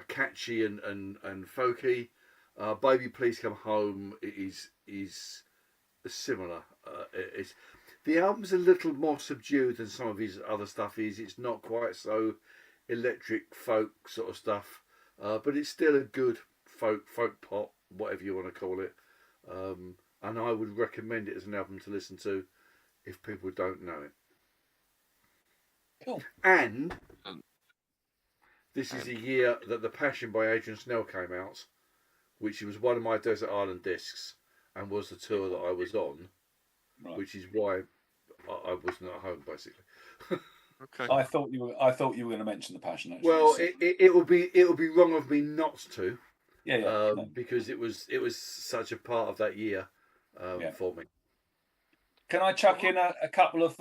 catchy and folky. Baby Please Come Home is similar. The album's a little more subdued than some of his other stuff is. It's not quite so electric folk sort of stuff. But it's still a good folk pop, whatever you want to call it. And I would recommend it as an album to listen to if people don't know it. Cool. And this is the year that The Passion by Adrian Snell came out, which was one of my Desert Island discs and was the tour that I was on, which is why I wasn't at home, basically. Okay. I thought you were going to mention The Passion. Actually. Well, it would be wrong of me not to. Yeah. Because it was such a part of that year for me. Can I chuck in a couple of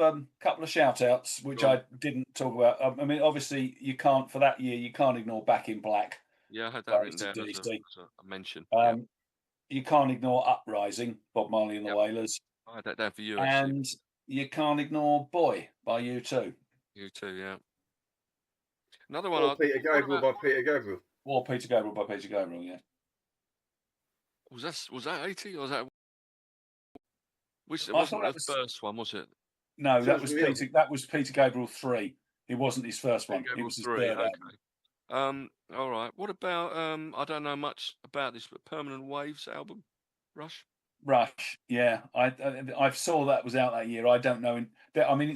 shout outs, which Go on. I didn't talk about? I mean, obviously, you can't for that year. You can't ignore Back in Black Yeah, I had that by written down as AC/DC. a mention. Yeah, You can't ignore Uprising, Bob Marley and the yep. Wailers, I had that down for you actually. and you can't ignore Boy by U2, You too, yeah. Another one. Or Peter What Gabriel about by Peter Gabriel. or Peter Gabriel by Peter Gabriel. Yeah, was that 80 or was that which? It I wasn't thought the that was first one, was it? no, Sounds real. That was Peter Gabriel 3. It wasn't his first Peter one. It Gabriel was his 3. third album. Okay. All right. What about I don't know much about this, but Permanent Waves album, Rush. Rush, yeah, I saw that was out that year. I don't know. I mean,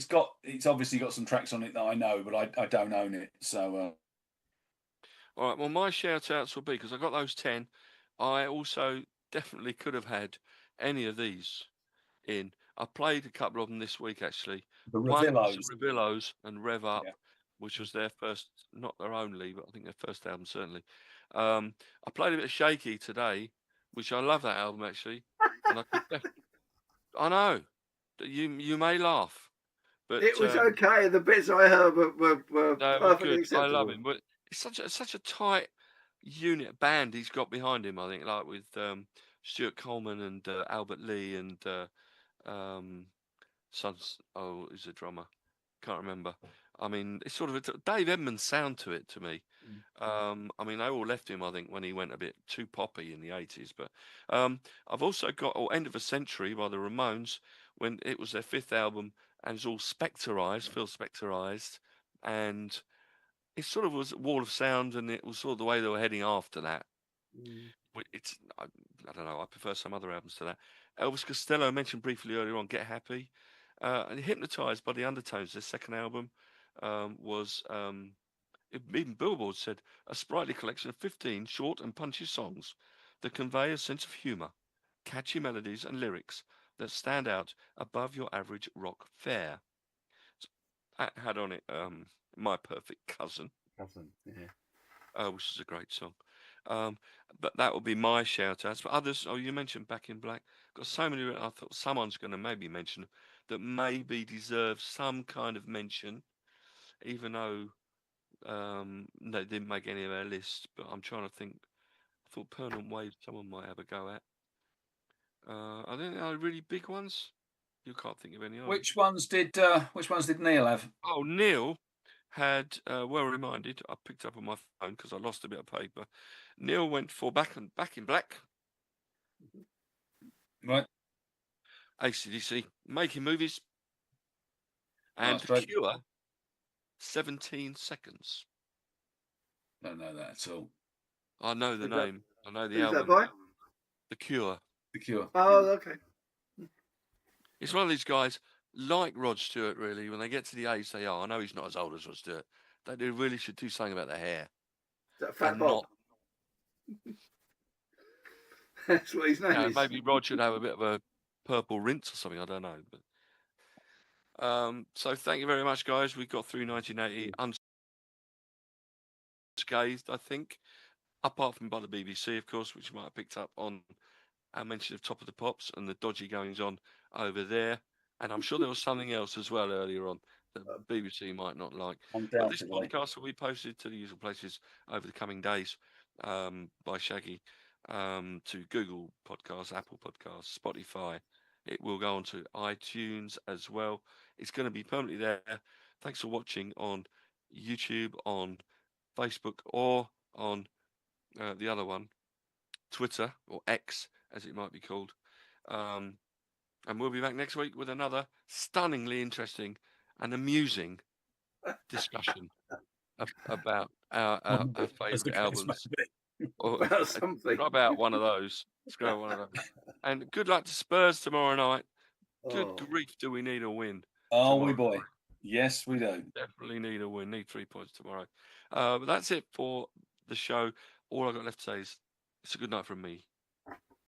it's obviously got some tracks on it that I know, but I don't own it. So All right. Well, my shout outs will be because I got those 10. I also definitely could have had any of these in. I played a couple of them this week actually. the One was Revillos, Revillos and Rev Up, yeah, which was their first, not their only, but I think their first album certainly. I played a bit of Shaky today, which I love that album actually, and I know that you may laugh, but It was okay. The bits I heard were no, it was perfectly good. I love acceptable. him, but it's such a tight unit band he's got behind him. I think like with Stuart Coleman and Albert Lee and um, Sons. Oh, he's a drummer. Can't remember. I mean, it's sort of a Dave Edmunds sound to it to me. I mean, they all left him, I think, when he went a bit too poppy in the 80s. But I've also got End of a Century by the Ramones when it was their fifth album and it's all specterized, Phil specterized. And it sort of was Wall of Sound and it was sort of the way they were heading after that. It's, I don't know, I prefer some other albums to that. Elvis Costello, I mentioned briefly earlier on, Get Happy. And Hypnotized by the Undertones, their second album, was even Billboard said a sprightly collection of 15 short and punchy songs that convey a sense of humour, catchy melodies and lyrics that stand out above your average rock fare. That had on it My Perfect Cousin, Yeah. which is a great song. Um, but that would be my shout outs. But others, you mentioned Back in Black. Got so many, I thought someone's going to maybe mention that maybe deserves some kind of mention, even though they didn't make any of our lists. But I'm trying to think. I thought Permanent Wave someone might have a go at. I think are really big ones. You can't think of any, are you? which ones did Neil have? Oh, Neil had, well reminded, I picked up on my phone because I lost a bit of paper. Neil went for Back in Black, Right, AC/DC, Making Movies, and that's right. Cure, 17 Seconds. Don't know that at all. I know the Who's that? name. I know the Who's that album. by? The Cure. The Cure. Oh, okay. It's one of these guys, like Rod Stewart, really, when they get to the age they are. I know he's not as old as Rod Stewart. They really should do something about their hair. Is that Fat And Bob? not, That's what his name is. maybe Rod should have a bit of a purple rinse or something. I don't know. But so thank you very much, guys. We got through 1980 unscathed, I think. Apart from by the BBC, of course, which you might have picked up on our mention of Top of the Pops and the dodgy goings on over there. And I'm sure there was something else as well earlier on that BBC might not like. But this Undoubtedly. podcast will be posted to the usual places over the coming days by Shaggy to Google Podcasts, Apple Podcasts, Spotify. It will go on to iTunes as well. It's going to be permanently there. Thanks for watching on YouTube, on Facebook, or on the other one, Twitter, or X as it might be called. And we'll be back next week with another stunningly interesting and amusing discussion about our As the favourite case may albums. be. Or About something. not about one of those. Let's go one of those. And good luck to Spurs tomorrow night. Good Oh. grief, do we need a win? Are we, tomorrow boy? Yes, we do. Definitely need a win. Need 3 points tomorrow. But that's it for the show. All I've got left to say is it's a good night from me.